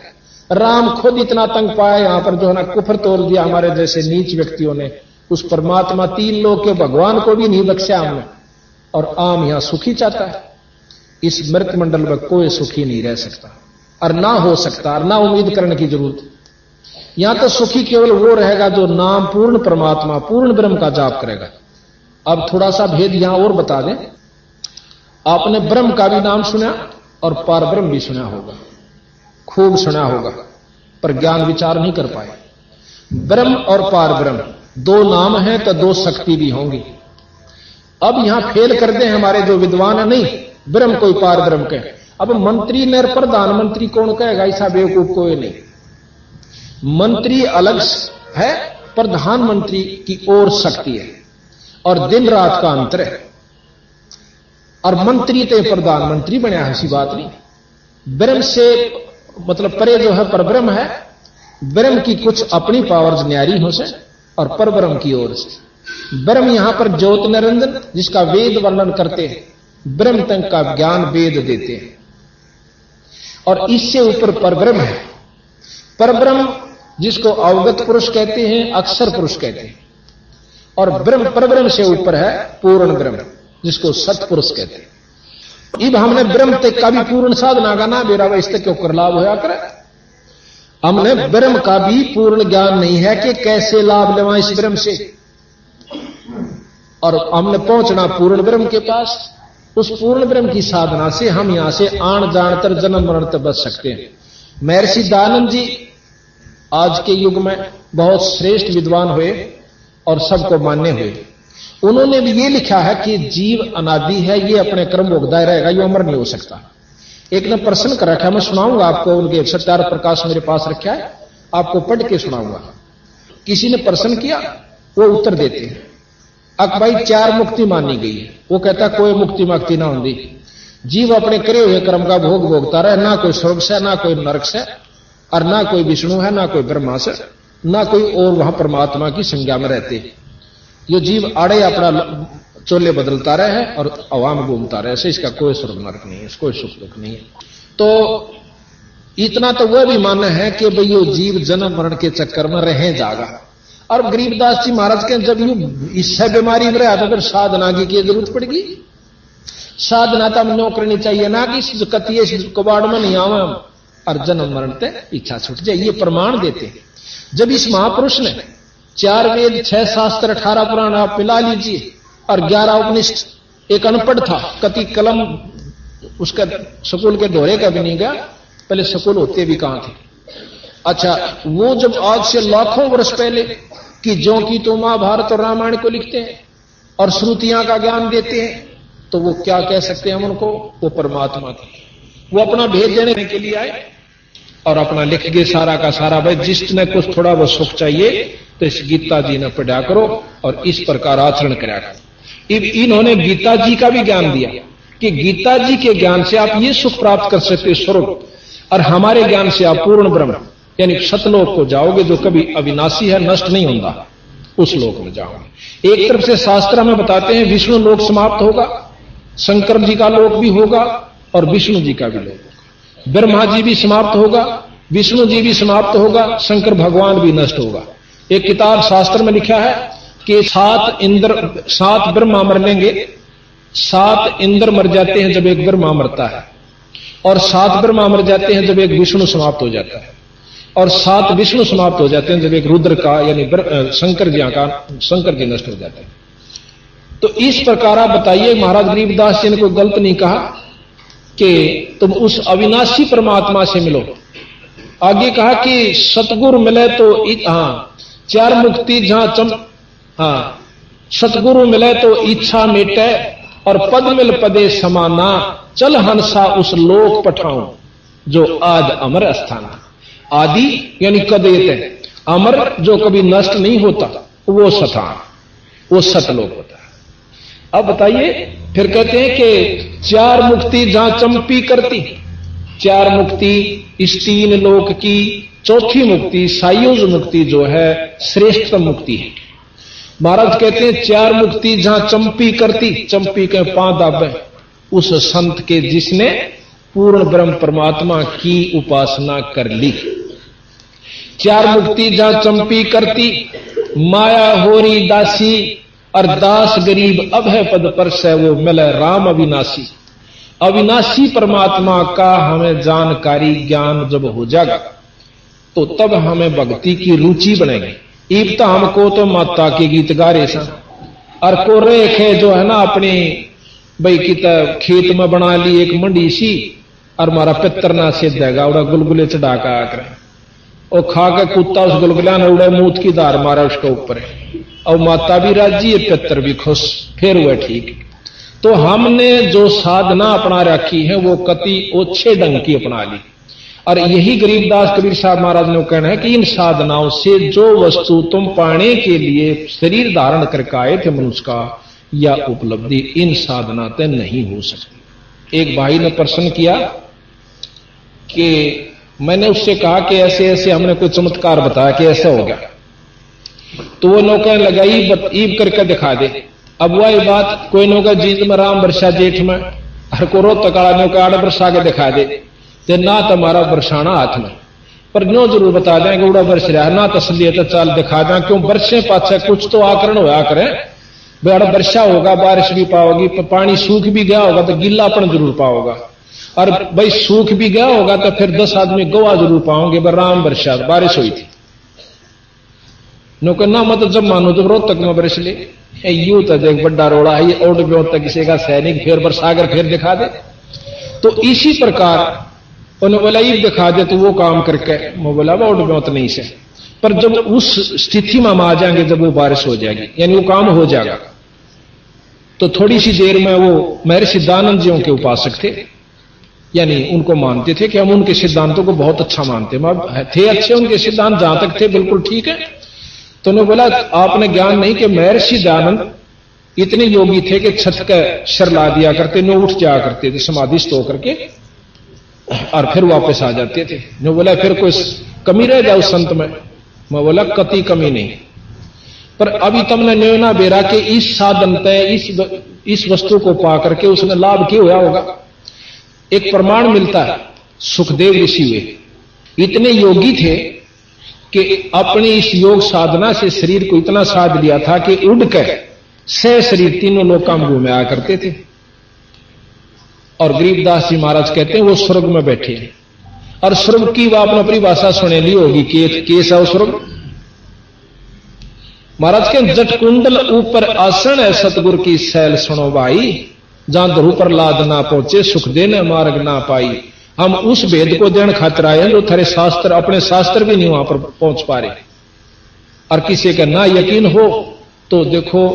Speaker 1: राम खुद इतना तंग पाया, यहां पर जो है ना कुफर तोड़ दिया हमारे जैसे नीच व्यक्तियों ने। उस परमात्मा 3 लोक के भगवान को भी नहीं बख्शा हमने, और आम यहां सुखी चाहता है। इस मृत मंडल में कोई सुखी नहीं रह सकता और ना हो सकता, और ना उम्मीद करने की जरूरत। यहां तो सुखी केवल वो रहेगा जो नाम पूर्ण परमात्मा पूर्ण ब्रह्म का जाप करेगा। अब थोड़ा सा भेद यहां और बता दें। आपने ब्रह्म का भी नाम सुना और पार ब्रह्म भी सुना होगा, खूब सुना होगा, पर ज्ञान विचार नहीं कर पाए। ब्रह्म और पार ब्रह्म 2 नाम हैं तो 2 शक्ति भी होंगी। अब यहां फेल कर दे हमारे जो विद्वान है, नहीं ब्रह्म कोई पार ब्रह्म कहे। अब मंत्री ने प्रधानमंत्री कौन कहेगा, ऐसा बेवकूफ कोई नहीं। मंत्री अलग है, प्रधानमंत्री की और शक्ति है, और दिन रात का अंतर है। और मंत्री तो प्रधानमंत्री बना है, ऐसी बात नहीं। ब्रह्म से मतलब परे जो है परब्रह्म है। ब्रह्म की कुछ अपनी पावर्स न्यारी हो से, और परब्रह्म की ओर से। ब्रह्म यहां पर ज्योत निरंजन जिसका वेद वर्णन करते हैं, ब्रह्म तक का ज्ञान वेद देते हैं, और इससे ऊपर परब्रह्म है। परब्रह्म जिसको अवगत पुरुष कहते हैं, अक्षर पुरुष कहते हैं, और ब्रह्म परब्रह्म से ऊपर है पूर्ण ब्रह्म जिसको सतपुरुष कहते हैं। अब हमने ब्रह्म तक का भी पूर्ण साधना का ना बेरा इस तक क्यों कर लाभ होया करे। हमने ब्रह्म का भी पूर्ण ज्ञान नहीं है कि कैसे लाभ लेवा इस ब्रह्म से, और हमने पहुंचना पूर्ण ब्रह्म के पास। उस पूर्ण ब्रह्म की साधना से हम यहां से आण जानकर जन्म मरण तक बच सकते हैं। महर्षि दयानंद जी आज के युग में बहुत श्रेष्ठ विद्वान हुए और सबको मान्य हुए। उन्होंने भी ये लिखा है कि जीव अनादि है, ये अपने कर्म भोगता रहेगा, ये अमर नहीं हो सकता। एक ने प्रश्न कर रखा है, मैं सुनाऊंगा आपको, उनके सत्यार प्रकाश मेरे पास रखा है, आपको पढ़ के सुनाऊंगा। किसी ने प्रश्न किया, वो उत्तर देते हैं, अक भाई 4 मुक्ति मानी गई है। वो कहता कोई मुक्ति माक्ति ना होती, जीव अपने करे हुए कर्म का भोग भोगता रहे, ना कोई स्वर्ग से, ना कोई नरक से, और ना कोई विष्णु है, ना कोई ब्रह्मा से, ना कोई और वहां परमात्मा की संज्ञा में रहते। ये जीव आड़े अपना चोले बदलता रहे और हवा में घूमता रहे, ऐसे इसका कोई स्वर्ग नरक नहीं है, कोई सुख दुख नहीं है। तो इतना तो वह भी मानना है कि भाई ये जीव जन्म मरण के चक्कर में रहे जागा। और गरीबदास जी महाराज के जब यू इससे बीमारी में रहा तो फिर साधना की जरूरत पड़ेगी। साधना तो हम करनी चाहिए ना कि कतिये कबाड़ में नहीं आवा और जन्म मरण ते इच्छा छूट जाए। ये प्रमाण देते हैं। जब इस महापुरुष ने 4 वेद 6 शास्त्र 18 पुराण आप मिला लीजिए और 11 उपनिषद, एक अनपढ़ था, कति कलम उसका स्कूल के दौरे का भी नहीं गया, पहले स्कूल होते भी कहां थे। अच्छा, वो जब आज से लाखों वर्ष पहले कि जो की तो महाभारत और रामायण को लिखते हैं और श्रुतियां का ज्ञान देते हैं, तो वो क्या कह सकते हैं हम उनको, वो परमात्मा थे। वो अपना भेद देने के लिए आए और अपना लिख गए सारा का सारा, भाई जिसने कुछ थोड़ा बहुत सुख चाहिए तो इस गीता जी ने पढ़ा करो और इस प्रकार आचरण करा करो। इन्होंने गीता जी का भी ज्ञान दिया कि गीता जी के ज्ञान से आप ये सुख प्राप्त कर सकते स्वर्ग, और हमारे ज्ञान से आप पूर्ण ब्रह्म यानी सतलोक को जाओगे, जो कभी अविनाशी है, नष्ट नहीं होता, उस लोक में जाओगे। एक तरफ से शास्त्र हमें बताते हैं विष्णु लोक समाप्त होगा, शंकर जी का लोक भी होगा और विष्णु जी का भी लोक होगा। ब्रह्मा जी भी समाप्त होगा, विष्णु जी भी समाप्त होगा, शंकर भगवान भी नष्ट होगा। एक किताब शास्त्र में लिखा है कि 7 ब्रह्मा मर लेंगे, 7 इंद्र मर जाते हैं जब एक ब्रह्मा मरता है, और 7 ब्रह्मा मर जाते हैं जब एक विष्णु समाप्त हो जाता है, और 7 विष्णु समाप्त हो जाते हैं जब एक रुद्र का यानी शंकर जी नष्ट हो जाते हैं। तो इस प्रकार आप बताइए, महाराज गरीबदास जी ने कोई गलत नहीं कहा कि तुम उस अविनाशी परमात्मा से मिलो। आगे कहा कि सतगुरु मिले तो 4 मुक्ति जहां सतगुरु मिले तो इच्छा मिटे और पद मिल पदे समाना, चल हंसा उस लोक पठाऊं जो आज अमर स्थान। आदि यानी कदेत, अमर जो कभी नष्ट नहीं होता, वो स्थान, वो सतलोक होता है। अब बताइए, फिर कहते हैं कि 4 मुक्ति जहां चंपी करती, 4 मुक्ति इस 3 लोक की, चौथी मुक्ति सायुज मुक्ति जो है श्रेष्ठतम मुक्ति है। महाराज कहते हैं 4 मुक्ति जहां चंपी करती, चंपी के 5 दाबे उस संत के जिसने पूर्ण ब्रह्म परमात्मा की उपासना कर ली। 4 मुक्ति जहां चंपी करती, माया होरी दासी और दास गरीब अब है पद पर से वो मिले राम अविनाशी। अविनाशी परमात्मा का हमें जानकारी ज्ञान जब हो जाएगा तो तब हमें भक्ति की रुचि बनेगी। ईब तो हमको तो माता के गीत गा रहे सा, और को रेखे जो है ना अपनी भाई की खेत में बना ली एक मंडी सी, और मारा पितर ना सिद्ध है उड़ा गुलगुले चढ़ा का आकर और खा के कुत्ता उस गुलगुला ने उड़े मूत की धार मारा उसके ऊपर, और माता भी राजी है, पितर भी खुश, फिर हुआ ठीक। तो हमने जो साधना अपना रखी है वो कति ओछे ढंग की अपना ली, और यही गरीबदास कबीर साहब महाराज ने कहना है कि इन साधनाओं से जो वस्तु तुम पाने के लिए शरीर धारण करके आए थे मनुष्य का, या उपलब्धि इन साधना से नहीं हो सकती। एक भाई ने प्रश्न किया कि मैंने उससे कहा कि ऐसे ऐसे हमने कोई चमत्कार बताया कि ऐसा हो गया, तो वो नौका लगाई ईब करके दिखा दे। अब वही बात कोई नौका जीत में राम वर्षा जेठ में, हर को रो तकाड़ा नौका 8 वर्षा के दिखा दे, ते ना तुम्हारा बरसाना हाथ में, पर नो जरूर बता दें कि उड़ा बरस रहा ना तसलियत तो चाल दिखा दें, क्यों बरसे पाछे कुछ तो आकरण होया करे। बड़ा वर्षा होगा, बारिश भी पाओगी, पानी सूख भी गया होगा तो गिल्लापन जरूर पाओगा, और भाई सूख भी गया होगा तो फिर 10 आदमी गवा जरूर पाओगे। राम वर्षा बारिश हुई थी, नो कहना मत जब मानो जब रोहतक में बरस ले, यू तो देख बड़ा रोड़ा है, और तक किसी का सैनिक फिर बरसागर फिर दिखा दे। तो इसी प्रकार उन्हें बोला ईब दिखा दे, तो वो काम करके मैं बोला और ब्योत नहीं से, पर जब उस स्थिति में हम आ जाएंगे जब वो बारिश हो जाएगी यानी वो काम हो जाएगा, तो थोड़ी सी देर में वो महर्षि दानंद जियों के उपासक थे, यानी उनको मानते थे कि हम उनके सिद्धांतों को बहुत अच्छा मानते हैं, थे अच्छे उनके सिद्धांत, जहां तक थे बिल्कुल ठीक है। तो उन्होंने बोला आपने ज्ञान नहीं कि महर्षि दयानंद इतने योगी थे कि छत का शर ला दिया करते, नो उठ जाया करते थे समाधिस्थ होकर के और फिर वापस आ जाते थे। नो बोला फिर कोई कमी रह जाए उस संत में? मैं बोला कति कमी नहीं, पर अभी तुमने न्योना बेरा के इस साधन तय इस वस्तु को पा करके उसने लाभ क्यों हुआ होगा? एक प्रमाण मिलता है, सुखदेव ऋषि हुए इतने योगी थे कि अपनी इस योग साधना से शरीर को इतना साध लिया था कि उड़कर सह शरीर तीनों लोक में घूमे करते थे। और गरीबदास जी महाराज कहते हैं वो स्वर्ग में बैठे हैं, और स्वर्ग की वो आपने परिभाषा सुने ली होगी कैसा स्वर्ग। महाराज के जट कुंडल ऊपर आसन है सतगुर की सैल सुनो भाई, जहां ध्रुव पर लाद ना पहुंचे सुख देने मार्ग ना पाई। हम उस भेद को देने खातिर आए हैं जो थारे शास्त्र अपने शास्त्र भी नहीं वहां पर पहुंच पा रहे। और किसी का ना यकीन हो तो देखो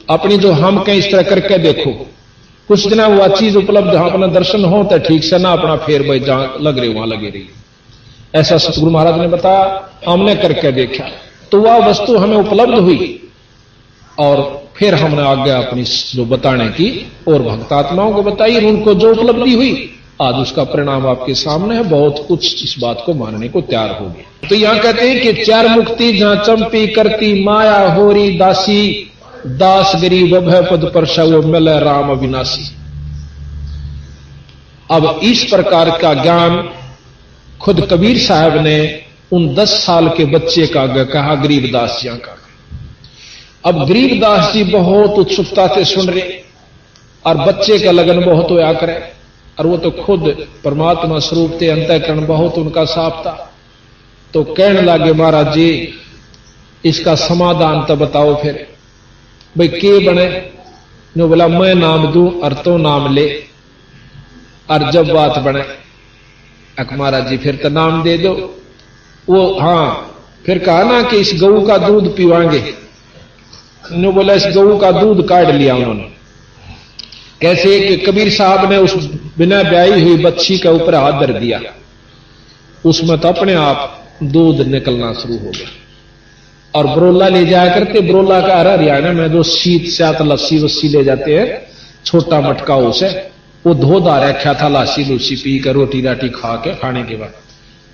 Speaker 1: अपनी जो हम कहीं इस तरह करके देखो, कुछ दिन वह चीज उपलब्ध अपना दर्शन हो तो ठीक से, ना अपना फेर भाई जहां लग रही वहां लगी रही। ऐसा सतगुरु महाराज ने बताया, हमने करके देखा तो वह वस्तु हमें उपलब्ध हुई, और फिर हमने आज्ञा अपनी जो बताने की और भक्तात्माओं को बताई, उनको जो उपलब्धि हुई आज उसका परिणाम आपके सामने है। बहुत कुछ इस बात को मानने को तैयार हो गए। तो यहां कहते हैं कि चार मुक्ति जहां चंपी करती माया होरी दासी, दास गरीब भय पद पर शव मिल राम अविनाशी। अब इस प्रकार का ज्ञान खुद कबीर साहब ने उन 10 साल के बच्चे का कहा, गरीबदास जी का। अब गरीबदास जी बहुत उत्सुकता से सुन रहे, और बच्चे का लगन बहुत होया करे, और वो तो खुद परमात्मा स्वरूप थे, अंतःकरण बहुत उनका साफ था। तो कहने लगे महाराज जी इसका समाधान तो बताओ फिर भाई के बने। नो बोला मैं नाम दूं और तो नाम ले, और जब बात बने अक महाराज जी फिर तो नाम दे दो। वो हाँ फिर कहा ना कि इस गऊ का दूध पीवाएंगे। नो बोला इस गऊ का दूध काट लिया उन्होंने। कैसे कि कबीर साहब ने उस बिना ब्याई हुई बच्ची के ऊपर हाथ धर दिया, उसमें तो अपने आप दूध निकलना शुरू हो गया। और बरोला ले जाया करते, बरोला का हरियाणा में जो शीत स्यात लस्सी वस्सी ले जाते हैं, छोटा मटका उसे वो धो धा रखा था, लस्सी लूसी पी कर रोटी राटी खा के, खाने के बाद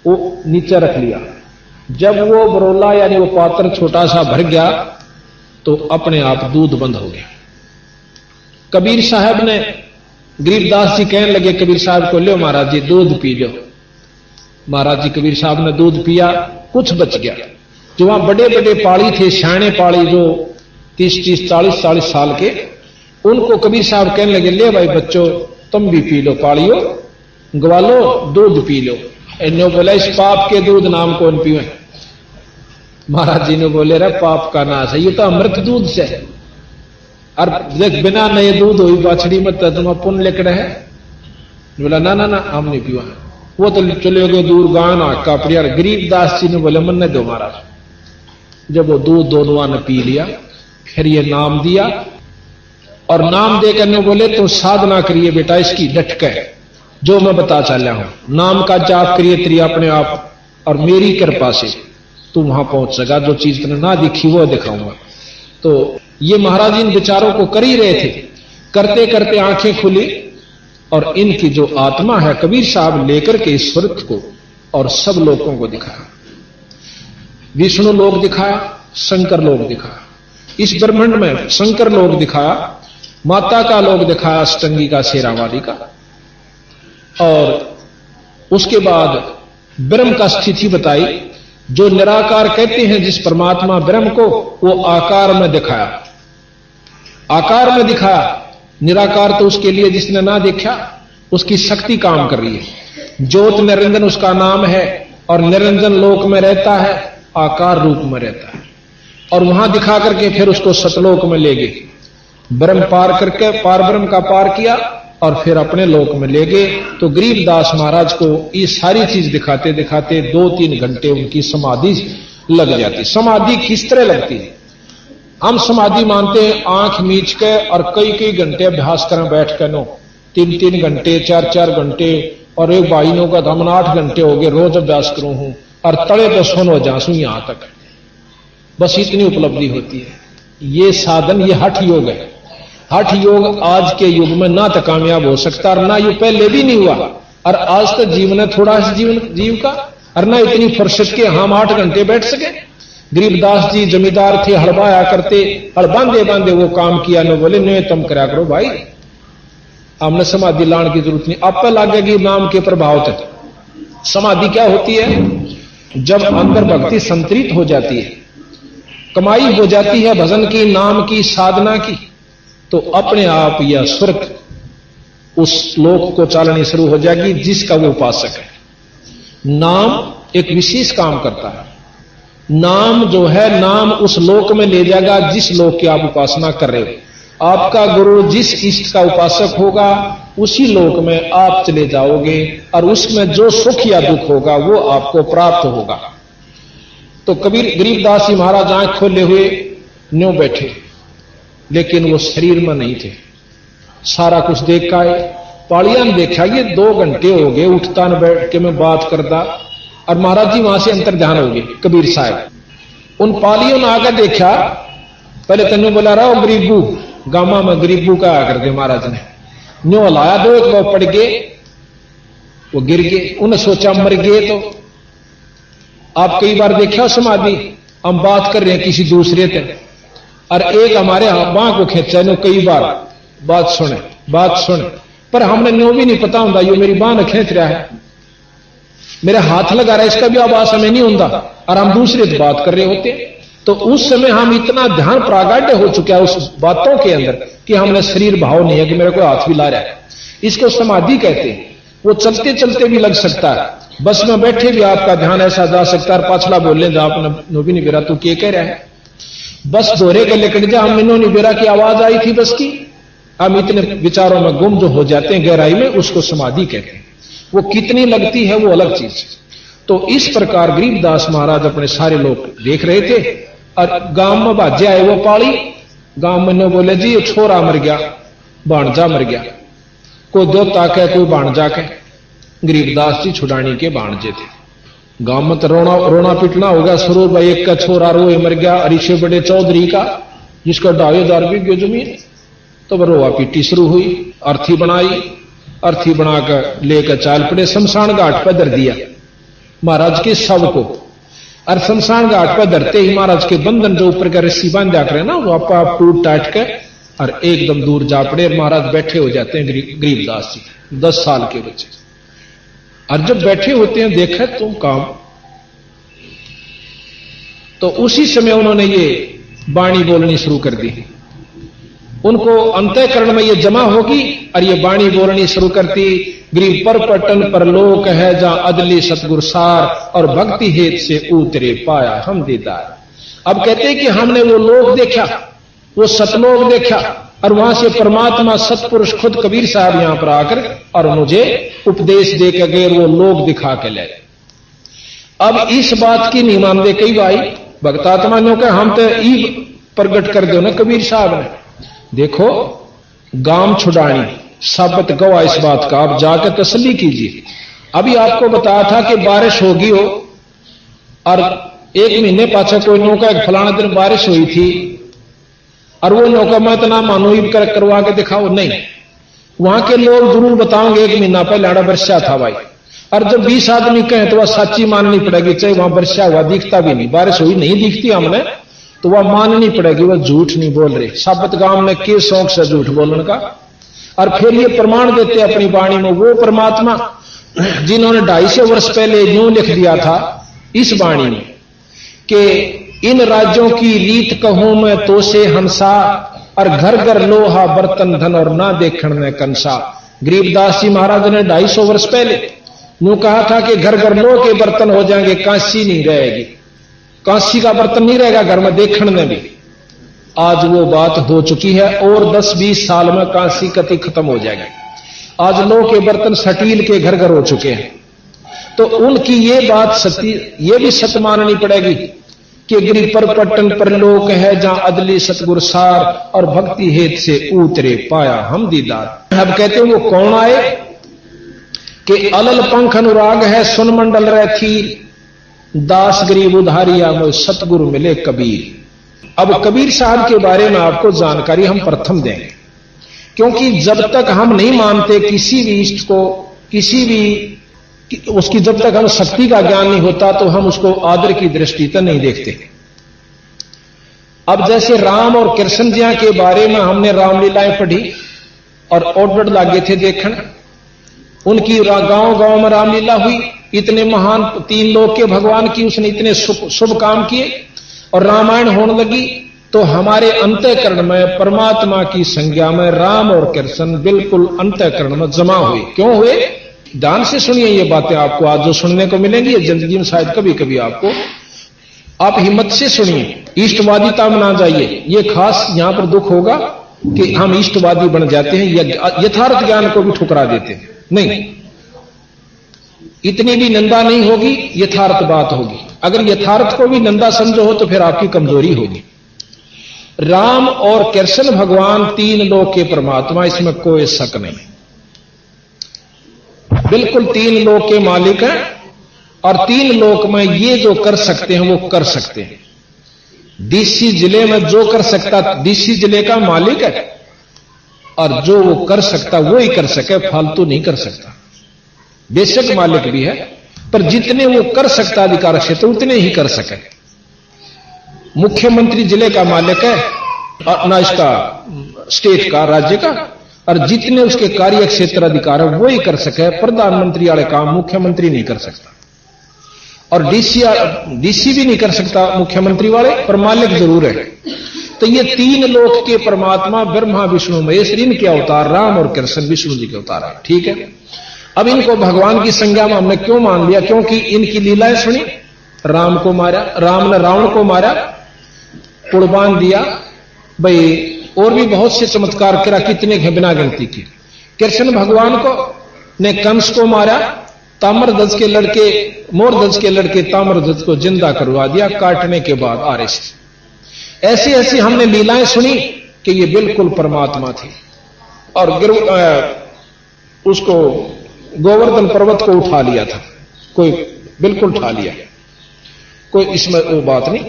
Speaker 1: वो नीचे रख लिया। जब वो बरोला यानी वो पात्र छोटा सा भर गया तो अपने आप दूध बंद हो गया। कबीर साहब ने, गरीबदास जी कहने लगे कबीर साहब को, लो महाराज जी दूध पी लो। महाराज जी कबीर साहब ने दूध पिया, कुछ बच गया। जो वहां बड़े बड़े पाड़ी थे, शाणे पाड़ी जो 30-30, 40-40 साल के, उनको कबीर साहब कहने लगे, ले भाई बच्चों तुम भी पी लो, पाड़ियो ग्वालो दूध पी लो। इन्हों बोला इस पाप के दूध नाम कौन पीवे? महाराज जी ने बोले रे पाप का नाश है, ये तो अमृत दूध से, और देख बिना नए दूध हुई बाछड़ी में तो तुम पुण्य लेकर है। बोला ना ना ना हम नहीं पीवा। वो तो चले गए दूर गान का प्रियर। गरीबदास जी ने बोले मन ने दो महाराज। जब वो दूध दोनों ने पी लिया, फिर ये नाम दिया, और नाम देकर ने बोले तो साधना करिए बेटा इसकी डट के, जो मैं बता चल रहा हूं। नाम का जाप करिए तेरी अपने आप, और मेरी कृपा से तू वहां पहुंच सका, जो चीज तुमने ना दिखी वो दिखाऊंगा। तो ये महाराज इन विचारों को कर ही रहे थे, करते करते आंखें खुली, और इनकी जो आत्मा है कबीर साहब लेकर के इस स्वरूप को और सब लोगों को दिखाया। विष्णु लोक दिखाया, शंकर लोक दिखाया, इस ब्रह्मांड में शंकर लोक दिखाया, माता का लोक दिखाया, अष्टंगी का, शेरावाली का, और उसके बाद ब्रह्म का स्थिति बताई। जो निराकार कहते हैं जिस परमात्मा ब्रह्म को, वो आकार में दिखाया, आकार में दिखाया। निराकार तो उसके लिए जिसने ना देखा, उसकी शक्ति काम कर रही है। ज्योत निरंजन उसका नाम है, और निरंजन लोक में रहता है, आकार रूप में रहता है, और वहां दिखा करके फिर उसको सतलोक में ले गए। ब्रह्म पार करके पार ब्रह्म का पार किया, और फिर अपने लोक में ले गए। तो गरीबदास महाराज को ये सारी चीज दिखाते दिखाते 2-3 घंटे उनकी समाधि लग जाती। समाधि किस तरह लगती है? हम समाधि मानते हैं आंख मीच के और कई कई घंटे अभ्यास करें बैठ कर, नो 3-3 घंटे 4-4 घंटे, और एक भाई ने कहा हम 8 घंटे हो गए रोज अभ्यास करूं हूं, और तड़े तो सोनो जासू यहां तक, बस इतनी उपलब्धि होती है। ये साधन, ये हठ योग है। हठ योग आज के युग में ना तो कामयाब हो सकता, और ना ये पहले भी नहीं हुआ, और आज तक जीवन है थोड़ा सा जीव का, और ना इतनी फुर्सत के हम 8 घंटे बैठ सके। गरीबदास जी जमींदार थे, हड़बाया करते, हड़ बांधे बांधे वो काम किया, न बोले न तुम करा करो भाई, हमने समाधि लाने की जरूरत नहीं, आप पे लागेगी नाम के प्रभाव तक। समाधि क्या होती है? जब अंदर भक्ति संतरित हो जाती है, कमाई हो जाती है भजन की, नाम की, साधना की, तो अपने आप यह स्वर्ग उस लोक को चालनी शुरू हो जाएगी जिसका वो उपासक है। नाम एक विशेष काम करता है। नाम जो है, नाम उस लोक में ले जाएगा जिस लोक की आप उपासना कर रहे हो। आपका गुरु जिस इष्ट का उपासक होगा उसी लोक में आप चले जाओगे, और उसमें जो सुख या दुख होगा वो आपको प्राप्त होगा। तो कबीर गरीबदास जी महाराज आंख खोले हुए न्यों बैठे, लेकिन वो शरीर में नहीं थे। सारा कुछ देख का आए, पालिया ने देखा ये 2 घंटे हो गए उठता न बैठ के मैं बात करता, और महाराज जी वहां से अंतर ध्यान हो गए कबीर साहब। उन पालियों ने आकर देखा, पहले तन्नू बोला रहा गरीबू, गामा में गरीबू का आकर दे महाराज ने, न्यो लाया 2 एक बार पड़ गए, वो गिर गए। उन्हें सोचा मर गए। तो आप कई बार देखा समाधि, हम बात कर रहे हैं किसी दूसरे से, और एक हमारे बाँ को खींचा, नो कई बार बात सुने, पर हमने न्यो भी नहीं पता होता ये मेरी बाँ ने खींच रहा है, मेरे हाथ लगा रहा है, इसका भी आवाज हमें नहीं होता, और हम दूसरे से बात कर रहे होते। तो उस समय हम इतना ध्यान प्रागाढ़ हो चुका है उस बातों के अंदर कि हमने शरीर भाव नहीं है कि मेरे को हाथ भी ला रहा है। इसको समाधि कहते हैं। वो चलते चलते भी लग सकता है, बस में बैठे भी आपका ध्यान ऐसा जा सकता है, पाछला बोले जा आपने भी नहीं बेरा तू क्या कह रहा है, बस दोहरे के लेकर जा, हम इन्होंने बेरा की आवाज आई थी बस की, हम इतने विचारों में गुम जो हो जाते हैं गहराई में, उसको समाधि कहते हैं। वो कितनी लगती है वो अलग चीज है। तो इस प्रकार गरीबदास महाराज अपने सारे लोग देख रहे थे, और गांव में बाजे आए वो पाली, गांव में ने बोले जी ये छोरा मर गया, भाणजा मर गया, कोई देवता कह कोई भाणजा कह। गरीबदास जी छुड़ानी के भाणजे थे। गांव में तो रोना पीटना होगा, स्वरूप भाई एक का छोरा रोए मर गया, अरिशे बड़े चौधरी का जिसका 2,500 बीघे जमीन, तो वह रोआ पीटी शुरू हुई। अर्थी बनाई, अर्थी बनाकर लेकर चाल पड़े, शमशान घाट पर धर दिया महाराज के शव को, और शमशान घाट पर धरते ही महाराज के बंधन जो ऊपर का रस्सी बांधा करे ना, वो आप टूट टाट के और एकदम दूर जा पड़े, और महाराज बैठे हो जाते हैं गरीबदास जी 10 साल के बच्चे। और जब बैठे होते हैं देखा तुम काम, तो उसी समय उन्होंने ये वाणी बोलनी शुरू कर दी। उनको अंतःकरण में ये जमा होगी और ये वाणी बोलनी शुरू करती, गरीब पर पटन पर लोक है जहां अदली सतगुर सार, और भक्ति हेत से उतरे पाया हम दीदार। अब कहते हैं कि हमने वो लोक देखा, वो सतलोक देखा, और वहां से परमात्मा सतपुरुष खुद कबीर साहब यहां पर आकर और मुझे उपदेश दे के गए, वो लोक दिखा के ले। अब इस बात की नहीं मान दे कई भाई भक्तात्मा ने कहा हम तो ई प्रगट कर दो ना कबीर साहब ने, देखो गांव छुड़ानी साबित गवाह इस बात का, आप जाकर तसल्ली कीजिए। अभी आपको बताया था कि बारिश होगी हो, और 1 महीने पाछा कोई नौका फलाना दिन बारिश हुई थी, और वो नौका मैं इतना मानो करवा के दिखाओ नहीं, वहां के लोग जरूर बताओगे 1 महीना पहले आड़ा वर्षा था भाई, और जब 20 आदमी कहें तो वह सच्ची माननी पड़ेगी, चाहे वहां वर्षा हुआ दिखता भी नहीं, बारिश हुई नहीं दिखती हमने, तो वह माननी पड़ेगी, वह झूठ नहीं बोल रहे। साबित गांव में के शौक से झूठ बोलने का, और फिर ये प्रमाण देते अपनी वाणी में वो परमात्मा जिन्होंने 250 वर्ष पहले यूं लिख दिया था इस वाणी में कि इन राज्यों की रीत कहूं मैं तो से हंसा, और घर घर लोहा बर्तन धन और ना देखण में कंसा। गरीबदास जी महाराज ने 250 वर्ष पहले यूं कहा था कि घर घर लोह के बर्तन हो जाएंगे, कांसी नहीं रहेगी, कांसी का बर्तन नहीं रहेगा घर में देखण में भी। आज वो बात हो चुकी है, और 10-20 साल में कांसी कति खत्म हो जाएगी। आज लोह के बर्तन स्टील के घर घर हो चुके हैं। तो उनकी ये बात सत्य, ये भी सत्य माननी पड़ेगी कि गिरि पर पट्टन पर लोक है जहां अदली सतगुर सार, और भक्ति हेत से उतरे पाया हम दीदार। अब कहते हैं वो कौन आए कि अलल पंख अनुराग है सुन मंडल रथी दास गरीब उधारिया में सतगुरु मिले कबीर। अब कबीर साहब के बारे में आपको जानकारी हम प्रथम देंगे, क्योंकि जब तक हम नहीं मानते किसी भी इष्ट को, किसी भी उसकी जब तक हम शक्ति का ज्ञान नहीं होता तो हम उसको आदर की दृष्टि से नहीं देखते। अब जैसे राम और कृष्ण जी के बारे में हमने रामलीलाएं पढ़ी और ऑर्डर लागे थे देखने, उनकी गांव गांव में रामलीला हुई, इतने महान 3 लोक के भगवान की उसने इतने शुभ काम किए और रामायण होने लगी, तो हमारे अंतःकरण में परमात्मा की संज्ञा में राम और कृष्ण बिल्कुल अंतःकरण में जमा हुए। क्यों हुए? ध्यान से सुनिए ये बातें, आपको आज जो सुनने को मिलेंगी जिंदगी में शायद कभी कभी आपको, आप हिम्मत से सुनिए, इष्टवादिता में ना जाइए। ये खास यहां पर दुख होगा कि हम इष्टवादी बन जाते हैं, यथार्थ ज्ञान को भी ठुकरा देते हैं। नहीं, इतनी भी निंदा नहीं होगी, यथार्थ बात होगी। अगर यथार्थ को भी निंदा समझो हो तो फिर आपकी कमजोरी होगी। राम और कृष्ण भगवान 3 लोक के परमात्मा, इसमें कोई शक नहीं, बिल्कुल 3 लोक के मालिक हैं और 3 लोक में ये जो कर सकते हैं वो कर सकते हैं। डीसी जिले में जो कर सकता डीसी जिले का मालिक है और जो वो कर सकता वो ही कर सके, फालतू नहीं कर सकता। बेशक मालिक भी है पर जितने वो कर सकता अधिकार क्षेत्र उतने ही कर सके। मुख्यमंत्री जिले का मालिक है और ना इसका स्टेट का, राज्य का, और जितने उसके कार्य क्षेत्र अधिकार है वो ही कर सके। प्रधानमंत्री वाले काम मुख्यमंत्री नहीं कर सकता और डीसी भी नहीं कर सकता मुख्यमंत्री वाले, पर मालिक जरूर है। तो ये 3 लोक के परमात्मा ब्रह्मा विष्णु महेश, इनके अवतार राम और कृष्ण विष्णु जी के अवतार है। ठीक है, अब इनको भगवान की संज्ञा में हमने क्यों मान लिया? क्योंकि इनकी लीलाएं सुनी। राम को मारा, राम ने रावण को मारा, कुर्बान दिया भाई, और भी बहुत से चमत्कार करा, कितने बिना गिनती की। कृष्ण भगवान को ने कंस को मारा, ताम्रध्वज के लड़के, मोरध्वज के लड़के ताम्रध्वज को जिंदा करवा दिया काटने के बाद आरे से। ऐसी ऐसी हमने लीलाएं सुनी कि ये बिल्कुल परमात्मा थी। और उसको गोवर्धन पर्वत को उठा लिया था, कोई बिल्कुल उठा लिया, कोई इसमें वो बात नहीं।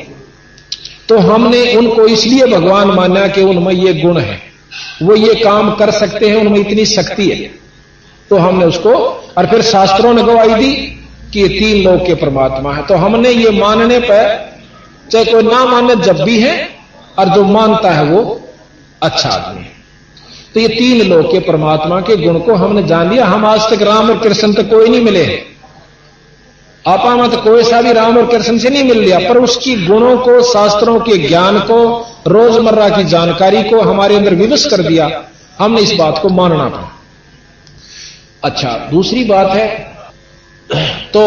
Speaker 1: तो हमने उनको इसलिए भगवान माना कि उनमें ये गुण है, वो ये काम कर सकते हैं, उनमें इतनी शक्ति है, तो हमने उसको, और फिर शास्त्रों ने गवाही दी कि ये 3 लोक के परमात्मा है। तो हमने ये मानने पर, चाहे कोई ना माने जब भी है, और जो मानता है वो अच्छा आदमी है। तो ये 3 लोक के परमात्मा के गुण को हमने जान लिया। हम आज तक राम और कृष्ण तक कोई नहीं मिले हैं, आपा मत कोई सा भी राम और कृष्ण से नहीं मिल लिया, पर उसकी गुणों को, शास्त्रों के ज्ञान को, रोजमर्रा की जानकारी को हमारे अंदर विवश कर दिया। हमने इस बात को मानना पड़ा। अच्छा, दूसरी बात है, तो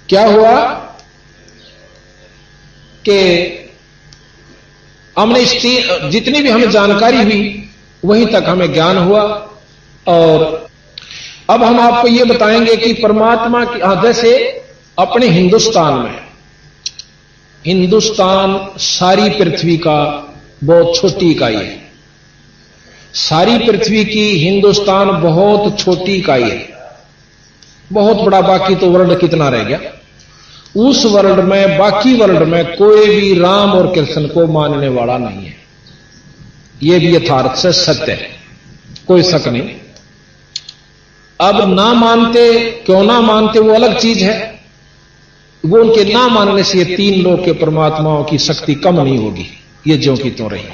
Speaker 1: क्या हुआ कि हमने जितनी भी हमें जानकारी हुई वहीं तक हमें ज्ञान हुआ। और अब हम आपको यह बताएंगे कि परमात्मा की, जैसे अपने हिंदुस्तान सारी पृथ्वी का बहुत छोटी इकाई है। सारी पृथ्वी की हिंदुस्तान बहुत छोटी इकाई है, बहुत बड़ा। बाकी तो वर्ल्ड कितना रह गया? उस वर्ल्ड में, बाकी वर्ल्ड में कोई भी राम और कृष्ण को मानने वाला नहीं है। यह भी यथार्थ से सत्य है, कोई शक नहीं। अब ना मानते, क्यों ना मानते वो अलग चीज है। वो उनके ना मानने से ये 3 लोक के परमात्माओं की शक्ति कम नहीं होगी, ये ज्यों की त्यों रही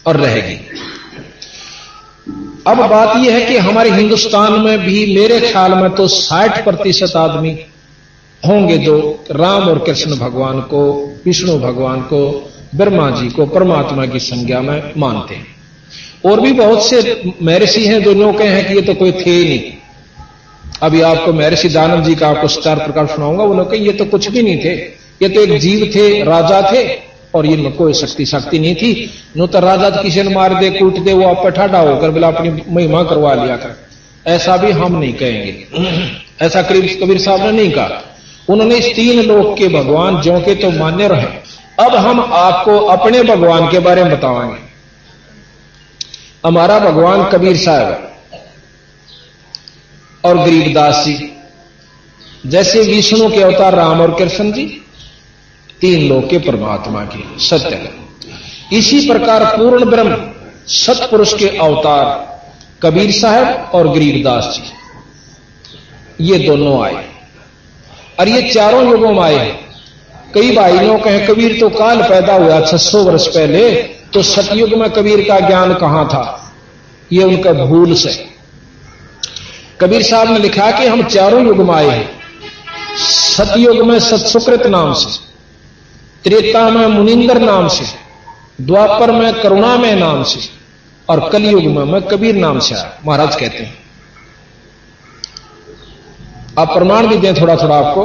Speaker 1: और रहेगी। अब बात यह है कि हमारे हिंदुस्तान में भी मेरे ख्याल में तो 60% आदमी होंगे जो राम और कृष्ण भगवान को, विष्णु भगवान को, ब्रह्मा जी को परमात्मा की संज्ञा में मानते हैं। और भी बहुत से महर्षि हैं जो लोग कहे हैं कि ये तो कोई थे ही नहीं। अभी आपको महर्षि दानव जी का आपको 4 प्रकार सुनाऊंगा। वो लोग कहे ये तो कुछ भी नहीं थे, ये तो एक जीव थे, राजा थे, और इनमें कोई शक्ति नहीं थी। नो तो राजा किसी ने मार दे, कूट दे, वो आप पर ठाडा होकर बोला अपनी महिमा करवा लिया कर। ऐसा भी हम नहीं कहेंगे, ऐसा कबीर साहब ने नहीं कहा। उन्होंने इस 3 लोक के भगवान ज्यों के तो मान्य रहे। अब हम आपको अपने भगवान के बारे में बताएंगे। हमारा भगवान कबीर साहब और गरीबदास जी, जैसे विष्णु के अवतार राम और कृष्ण जी, तीन लोक के परमात्मा के सत्य है। इसी प्रकार पूर्ण ब्रह्म सतपुरुष के अवतार कबीर साहब और गरीबदास जी, ये दोनों आए और ये चारों युगों में आए। कई भाइयों कहें कबीर तो काल पैदा हुआ 600 वर्ष पहले, तो सतयुग में कबीर का ज्ञान कहां था? ये उनका भूल से। कबीर साहब ने लिखा कि हम चारों युग में आए हैं। सतयुग में सतसुकृत नाम से, त्रेता में मुनिंदर नाम से, द्वापर में करुणामय नाम से और कलयुग में मैं कबीर नाम से आया, महाराज कहते हैं। आप प्रमाण भी दें थोड़ा थोड़ा आपको।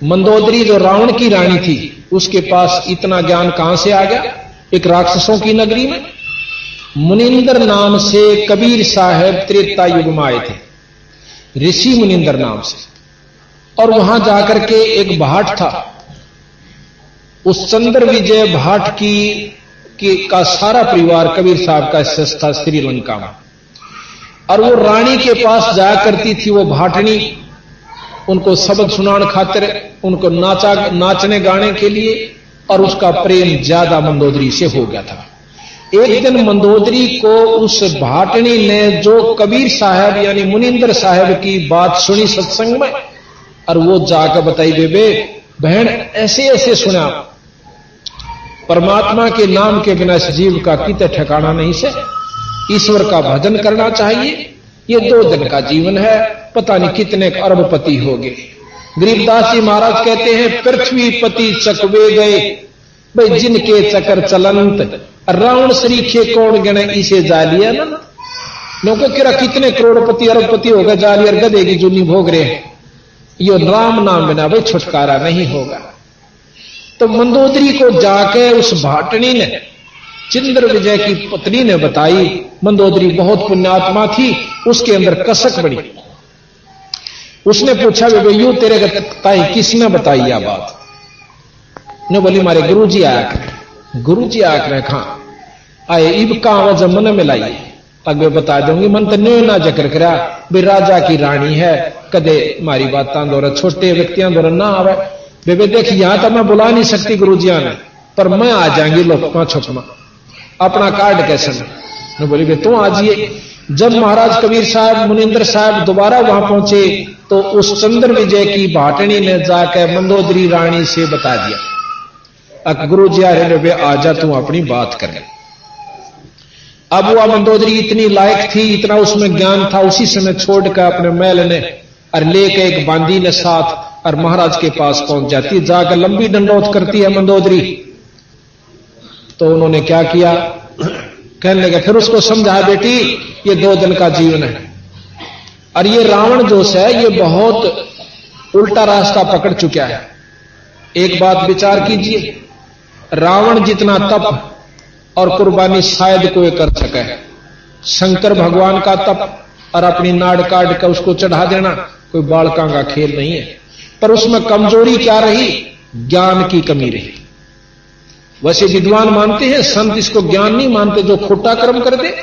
Speaker 1: मंदोदरी जो रावण की रानी थी, उसके पास इतना ज्ञान कहां से आ गया? एक राक्षसों की नगरी में मुनिंदर नाम से कबीर साहब त्रेता युग में आए थे, ऋषि मुनिंदर नाम से। और वहां जाकर के एक भाट था, उस चंद्र विजय भाट का सारा परिवार कबीर साहब का शिष्य था श्रीलंका में। और वो रानी के पास जाया करती थी, वो भाटनी, उनको सबक सुनाने खातिर, उनको नाचने गाने के लिए, और उसका प्रेम ज्यादा मंदोदरी से हो गया था। एक दिन मंदोदरी को उस भाटनी ने जो कबीर साहब यानी मुनिंदर साहब की बात सुनी सत्संग में, और वो जाकर बताई, बेबे बहन ऐसे ऐसे सुना, परमात्मा के नाम के बिना इस जीव का कितने ठिकाना नहीं से, ईश्वर का भजन करना चाहिए। ये 2 दिन का जीवन है, पता नहीं कितने अरबपति हो गए। गरीबदास जी महाराज कहते हैं, पृथ्वी पति चकवे गए भाई जिनके चकर चलंत, रावण सरीखे कौन गणे इसे जालिया ना। लोगों कह रहा कितने करोड़पति अरबपति हो गए, जाली और गधे की जूनी भोग रहे हैं, यो राम नाम बिना भाई छुटकारा नहीं होगा। तो मंदोदरी को जाके उस भाटनी ने, चंद्र विजय की पत्नी ने बताई। मंदोदरी बहुत पुण्यात्मा थी, उसके अंदर कसक बड़ी। उसने पूछा, वे यू तेरे ताई किसने बताई यह बात? ने बोली, मारे गुरुजी आया करे। गुरुजी आया करे कहां आए? इब कहां वजह मन में लाई, अगे बता दूंगी। मन तो न्यो ना जिक्र करा भी राजा की रानी है, कदे मारी बातां दौरा छोटे व्यक्तियों द्वारा ना आवे। बेबे देख, यहां तो मैं बुला नहीं सकती गुरुजिया ने, पर मैं आ जाएंगी लोग छुपमा अपना कार्ड कैसे ने। बोली बे तू आ जाइए। जब महाराज कबीर साहब मुनिंदर साहब दोबारा वहां पहुंचे, तो उस चंद्र विजय की भाटनी ने जाकर मंदोदरी रानी से बता दिया, अक गुरुजी आ रहे बे, आजा तू अपनी बात कर। अब वह मंदोदरी इतनी लायक थी, इतना उसमें ज्ञान था, उसी समय छोड़कर अपने महल ने और लेके एक बांदी ने साथ और महाराज के पास पहुंच जाती, जाकर लंबी दंडोत करती है मंदोदरी। तो उन्होंने क्या किया, कहने लगे, फिर उसको समझाया, बेटी ये 2 दिन का जीवन है, और ये रावण जोश है, ये बहुत उल्टा रास्ता पकड़ चुका है। एक बात विचार कीजिए, रावण जितना तप और कुर्बानी शायद कोई कर सके, शंकर भगवान का तप और अपनी नाड़ काट कर उसको चढ़ा देना कोई बालका का खेल नहीं है। पर उसमें कमजोरी क्या रही? ज्ञान की कमी रही। वैसे विद्वान मानते हैं, संत इसको ज्ञान नहीं मानते, जो खोटा कर्म कर दे।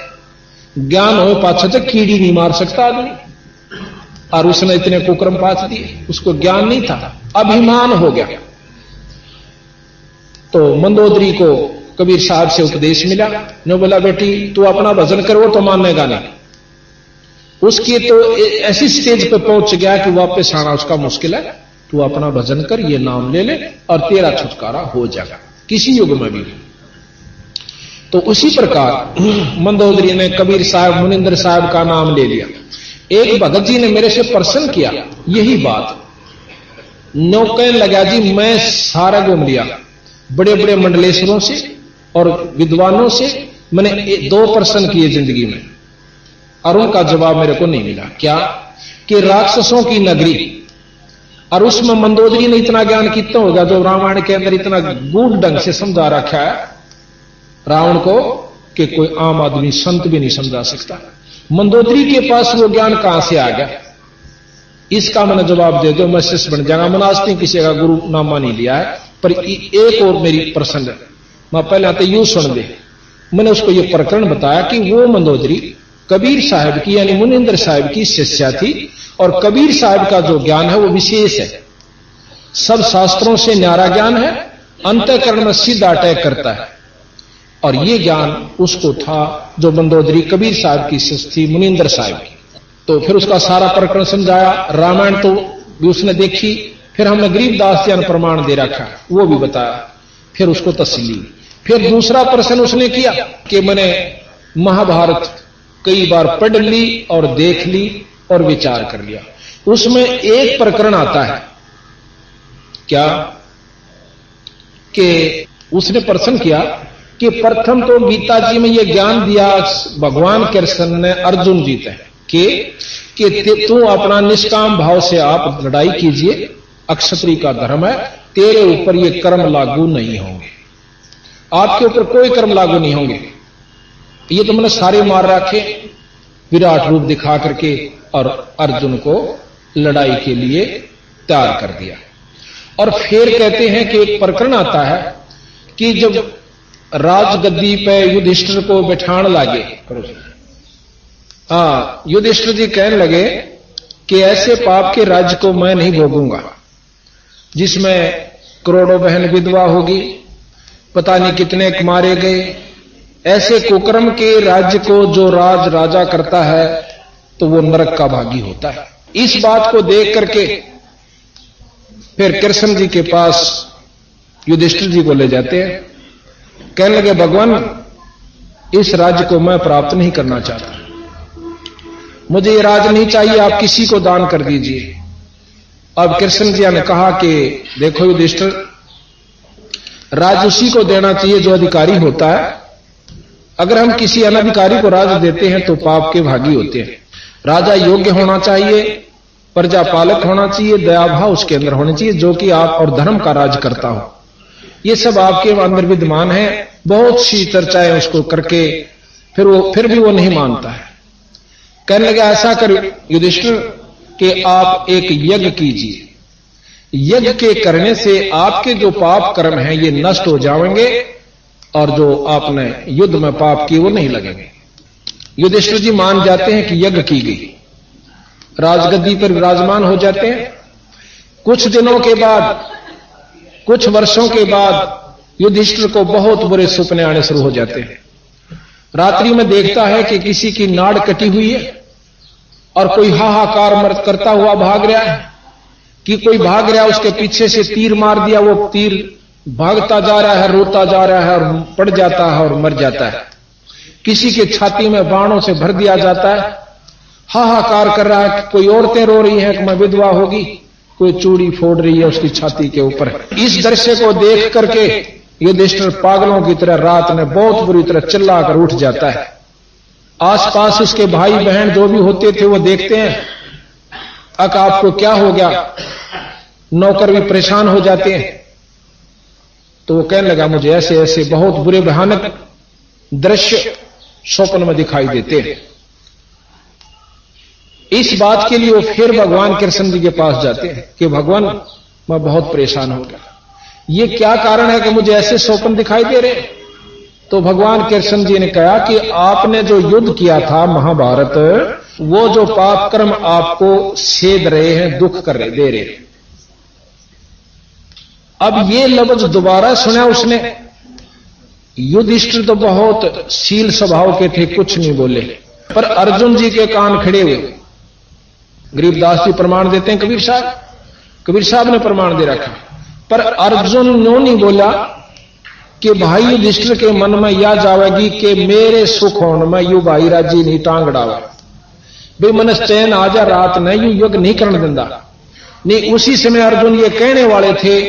Speaker 1: ज्ञान हो पाछा तो कीड़ी नहीं मार सकता आदमी, और उसने इतने कुकर्म पाछ दिए, उसको ज्ञान नहीं था, अभिमान हो गया। तो मंदोदरी को कबीर साहब से उपदेश मिला, ने बोला, बेटी तू अपना भजन कर, वो तो मानेगा नहीं। उसकी तो ऐसी स्टेज पे पहुंच गया कि वापस आना उसका मुश्किल है। तू अपना भजन कर, ये नाम ले ले और तेरा छुटकारा हो जाएगा किसी युग में भी। तो उसी प्रकार मंदोदरी ने कबीर साहब मुनिंदर साहब का नाम ले लिया। एक भगत जी ने मेरे से प्रश्न किया यही बात, नो कहने लगा, जी मैं सारा घूम लिया, बड़े बड़े मंडलेश्वरों से और विद्वानों से मैंने 2 प्रश्न किए जिंदगी में, और उनका जवाब मेरे को नहीं मिला। क्या कि राक्षसों की नगरी, और उसमें मंदोदरी ने इतना ज्ञान कितना होगा जो रामायण के अंदर इतना गूढ़ ढंग से समझा रखा है रावण को कि कोई आम आदमी संत भी नहीं समझा सकता। मंदोदरी के पास वो ज्ञान कहां से आ गया, इसका मैंने जवाब दे दो, मैं शिष्य बन जाऊंगा। मैंने आज तक किसी का गुरु नामा नहीं लिया है, पर एक और मेरी प्रश्न है, मैं पहले तो यूं सुन दे। मैंने उसको ये प्रकरण बताया कि वो मंदोदरी कबीर साहब की यानी मुनिंदर साहब की शिष्या थी, और कबीर साहब का जो ज्ञान है वो विशेष है, सब शास्त्रों से न्यारा ज्ञान है, अंतःकरण में सीधा अटैक करता है। और ये ज्ञान उसको था जो मंदोदरी कबीर साहब की शिष्य थी मुनिंदर साहब की। तो फिर उसका सारा प्रकरण समझाया, रामायण तो भी उसने देखी, फिर हमने गरीबदास जी ने प्रमाण दे रखा वो भी बताया, फिर उसको तसल्ली। फिर दूसरा प्रश्न उसने किया कि मैंने महाभारत कई बार पढ़ ली और देख ली और विचार कर लिया, उसमें एक प्रकरण आता है क्या कि उसने प्रश्न किया कि प्रथम तो गीता जी में यह ज्ञान दिया भगवान कृष्ण ने अर्जुन जी तक कि तू अपना निष्काम भाव से आप लड़ाई कीजिए, अक्षत्रिय का धर्म है, तेरे ऊपर ये कर्म लागू नहीं होंगे, आपके ऊपर कोई कर्म लागू नहीं होंगे। ये तो मैंने सारे मार रखे, विराट रूप दिखा करके और अर्जुन को लड़ाई के लिए तैयार कर दिया। और फिर कहते हैं कि एक प्रकरण आता है कि जब राजगद्दी पे युधिष्ठिर को बैठाने लगे, युधिष्ठिर जी कहने लगे कि ऐसे पाप के राज्य को मैं नहीं भोगूंगा जिसमें करोड़ों बहन विधवा होगी, पता नहीं कितने मारे गए, ऐसे कुकर्म के राज्य को जो राजा करता है तो वो नरक का भागी होता है। इस बात को देख करके फिर कृष्ण जी के पास युधिष्ठिर जी को ले जाते हैं, कहने लगे भगवान इस राज्य को मैं प्राप्त नहीं करना चाहता, मुझे ये राज नहीं चाहिए, आप किसी को दान कर दीजिए। अब कृष्ण जी ने कहा कि देखो युधिष्ठिर, राज उसी को देना चाहिए जो अधिकारी होता है, अगर हम किसी अनधिकारी को राज देते हैं तो पाप के भागी होते हैं। राजा योग्य होना चाहिए, प्रजा पालक होना चाहिए, दया भाव उसके अंदर होना चाहिए, जो कि आप और धर्म का राज करता हो। ये सब आपके अंदर विद्यमान है। बहुत सी चर्चाएं उसको करके फिर भी वो नहीं मानता है। कहने लगा ऐसा कर युधिष्ठिर कि आप एक यज्ञ कीजिए, यज्ञ के करने से आपके जो पाप कर्म हैं ये नष्ट हो जाएंगे और जो आपने युद्ध में पाप किए वो नहीं लगेंगे। युधिष्ठिर जी मान जाते हैं कि यज्ञ की गई, राजगद्दी पर विराजमान हो जाते हैं। कुछ दिनों के बाद, कुछ वर्षों के बाद युधिष्ठिर को बहुत बुरे सपने आने शुरू हो जाते हैं। रात्रि में देखता है कि किसी की नाड़ कटी हुई है और कोई हाहाकार मर्द करता हुआ भाग रहा है, कि कोई भाग रहा है उसके पीछे से तीर मार दिया, वो तीर भागता जा रहा है, रोता जा रहा है और पड़ जाता है और मर जाता है। किसी के छाती में बाणों से भर दिया जाता है, हाहाकार कर रहा है, कोई औरतें रो रही हैं कि मैं विधवा होगी, कोई चूड़ी फोड़ रही है उसकी छाती के ऊपर। इस दृश्य को देख करके युधिष्ठिर पागलों की तरह रात में बहुत बुरी तरह चिल्लाकर उठ जाता है। आसपास उसके भाई बहन जो भी होते थे वो देखते हैं, अक आपको क्या हो गया, नौकर भी परेशान हो जाते हैं। तो वो कहने लगा मुझे ऐसे ऐसे बहुत बुरे भयानक दृश्य स्वप्न में दिखाई देते हैं। इस बात के लिए वो फिर भगवान कृष्ण जी के पास जाते हैं कि भगवान मैं बहुत परेशान हो गया, ये क्या कारण है कि मुझे ऐसे स्वप्न दिखाई दे रहे। तो भगवान कृष्ण जी ने कहा कि आपने जो युद्ध किया था महाभारत, वो जो पाप कर्म आपको सेध रहे हैं, दुख कर रहे दे रहे हैं। अब ये लफ्ज दोबारा सुना उसने। युधिष्ठिर तो बहुत शील स्वभाव के थे, कुछ नहीं बोले, पर अर्जुन जी के कान खड़े हुए। गरीबदास जी प्रमाण देते हैं, कबीर साहब ने प्रमाण दे रखा, पर अर्जुन नो नहीं बोला कि भाई युधिष्ठिर के मन में यह जावेगी कि मेरे सुख होने में यू भाई राजी नहीं टांग डावा, भाई मन चैन आ जा रात नहीं, यू युग नहीं करने देंदा नहीं। उसी समय अर्जुन ये कहने वाले थे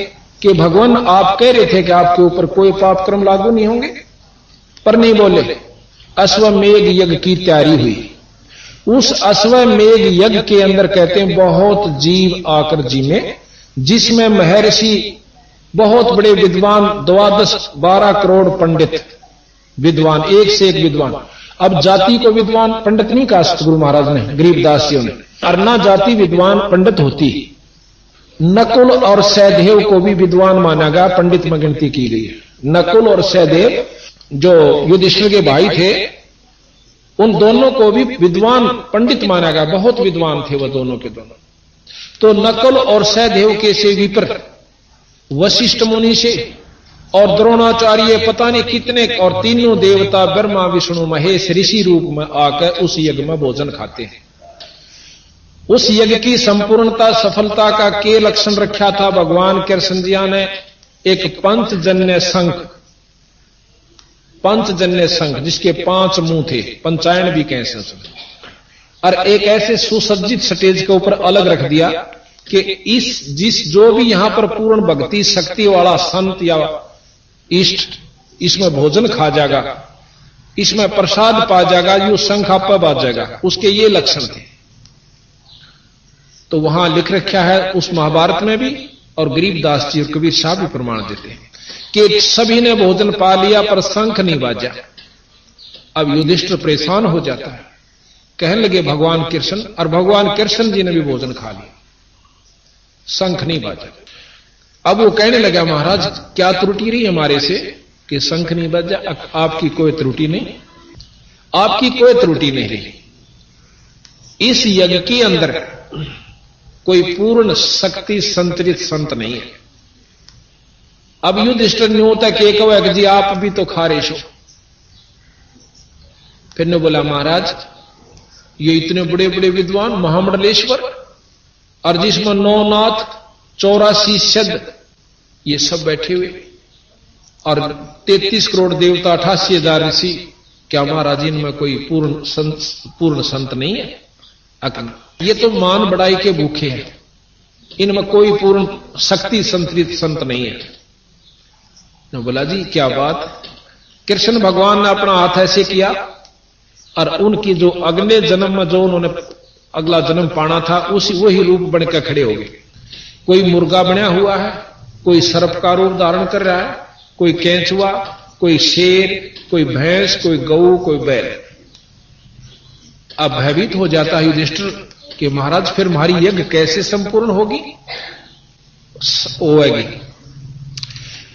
Speaker 1: कि भगवान आप कह रहे थे कि आपके ऊपर कोई पाप कर्म लागू नहीं होंगे, पर नहीं बोले। अश्वमेघ यज्ञ की तैयारी हुई। उस अश्वमेघ यज्ञ के अंदर कहते हैं बहुत जीव आकर जीने, जिसमें महर्षि बहुत बड़े विद्वान 12 करोड़ पंडित विद्वान, एक से एक विद्वान। अब जाति को विद्वान पंडित नहीं कहा सतगुरु महाराज ने, गरीबदास जी ने, और ना जाति विद्वान पंडित होती। नकुल और सहदेव को भी विद्वान माना गया, पंडित में गिनती की गई है। नकुल और सहदेव जो युधिष्ठिर के भाई थे, उन दोनों को भी विद्वान पंडित माना गया, बहुत विद्वान थे वह दोनों के दोनों। तो नकुल और सहदेव के से विपर वशिष्ठ मुनि से और द्रोणाचार्य पता नहीं कितने और तीनों देवता ब्रह्मा विष्णु महेश ऋषि रूप में आकर उस यज्ञ में भोजन खाते हैं। उस यज्ञ की संपूर्णता सफलता का के लक्षण रखा था भगवान कृष्ण जी ने एक पंचजन्य शंख जिसके 5 मुंह थे, पंचायन भी कह सकते, और एक ऐसे सुसज्जित स्टेज के ऊपर अलग रख दिया कि जो भी यहां पर पूर्ण भक्ति शक्ति वाला संत या इष्ट इसमें भोजन खा जाएगा, इसमें प्रसाद पा जाएगा, यो शंख आप बाज जाएगा, उसके ये लक्षण थे। तो वहां लिख रखा है उस महाभारत में भी, और गरीबदास जी और कबीर साहब भी प्रमाण देते हैं कि सभी ने भोजन पा लिया पर शंख नहीं बाजा। अब युधिष्ठिर परेशान हो जाता है, कहने लगे भगवान कृष्ण, और भगवान कृष्ण जी ने भी भोजन खा लिया, शंख नहीं बाजा। अब वो कहने लगा महाराज क्या त्रुटि रही हमारे से कि शंख नहीं बाजा? आपकी कोई त्रुटि नहीं, आपकी कोई त्रुटि नहीं रही। इस यज्ञ के अंदर कोई पूर्ण शक्ति संतरित संत नहीं है। अब युधिष्ठिर ने होता कि कहो जी आप भी तो खा रहे हो। फिर ने बोला महाराज ये इतने बड़े बड़े विद्वान महामंडलेश्वर, और जिसमें 9 नाथ 84 सिद्ध ये सब बैठे हुए, और 33 करोड़ देवता 88,000 ऋषि, क्या महाराज इनमें कोई पूर्ण संत नहीं है? ये तो मान बढ़ाई के भूखे हैं, इनमें कोई पूर्ण शक्ति संतरित संत नहीं है। ने बोला जी क्या बात? कृष्ण भगवान ने अपना हाथ ऐसे किया और उनकी जो अगले जन्म में जो उन्होंने अगला जन्म पाना था वही रूप बनकर खड़े हो गए। कोई मुर्गा बना हुआ है, कोई सर्प का रूप धारण कर रहा है, कोई केंचुआ, कोई शेर, कोई भैंस, कोई गऊ, कोई बैल। अब भयभीत हो जाता है युधिष्ठिर कि महाराज फिर हमारी यज्ञ कैसे संपूर्ण होगी? होगी।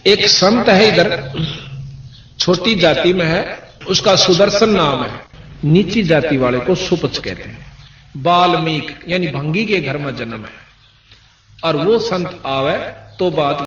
Speaker 1: एक संत है इधर, छोटी जाति में है, उसका सुदर्शन नाम है, नीची जाति वाले को सुपच कहते हैं। वाल्मीकि यानी भंगी के घर में जन्म है, और वो संत आवे तो बात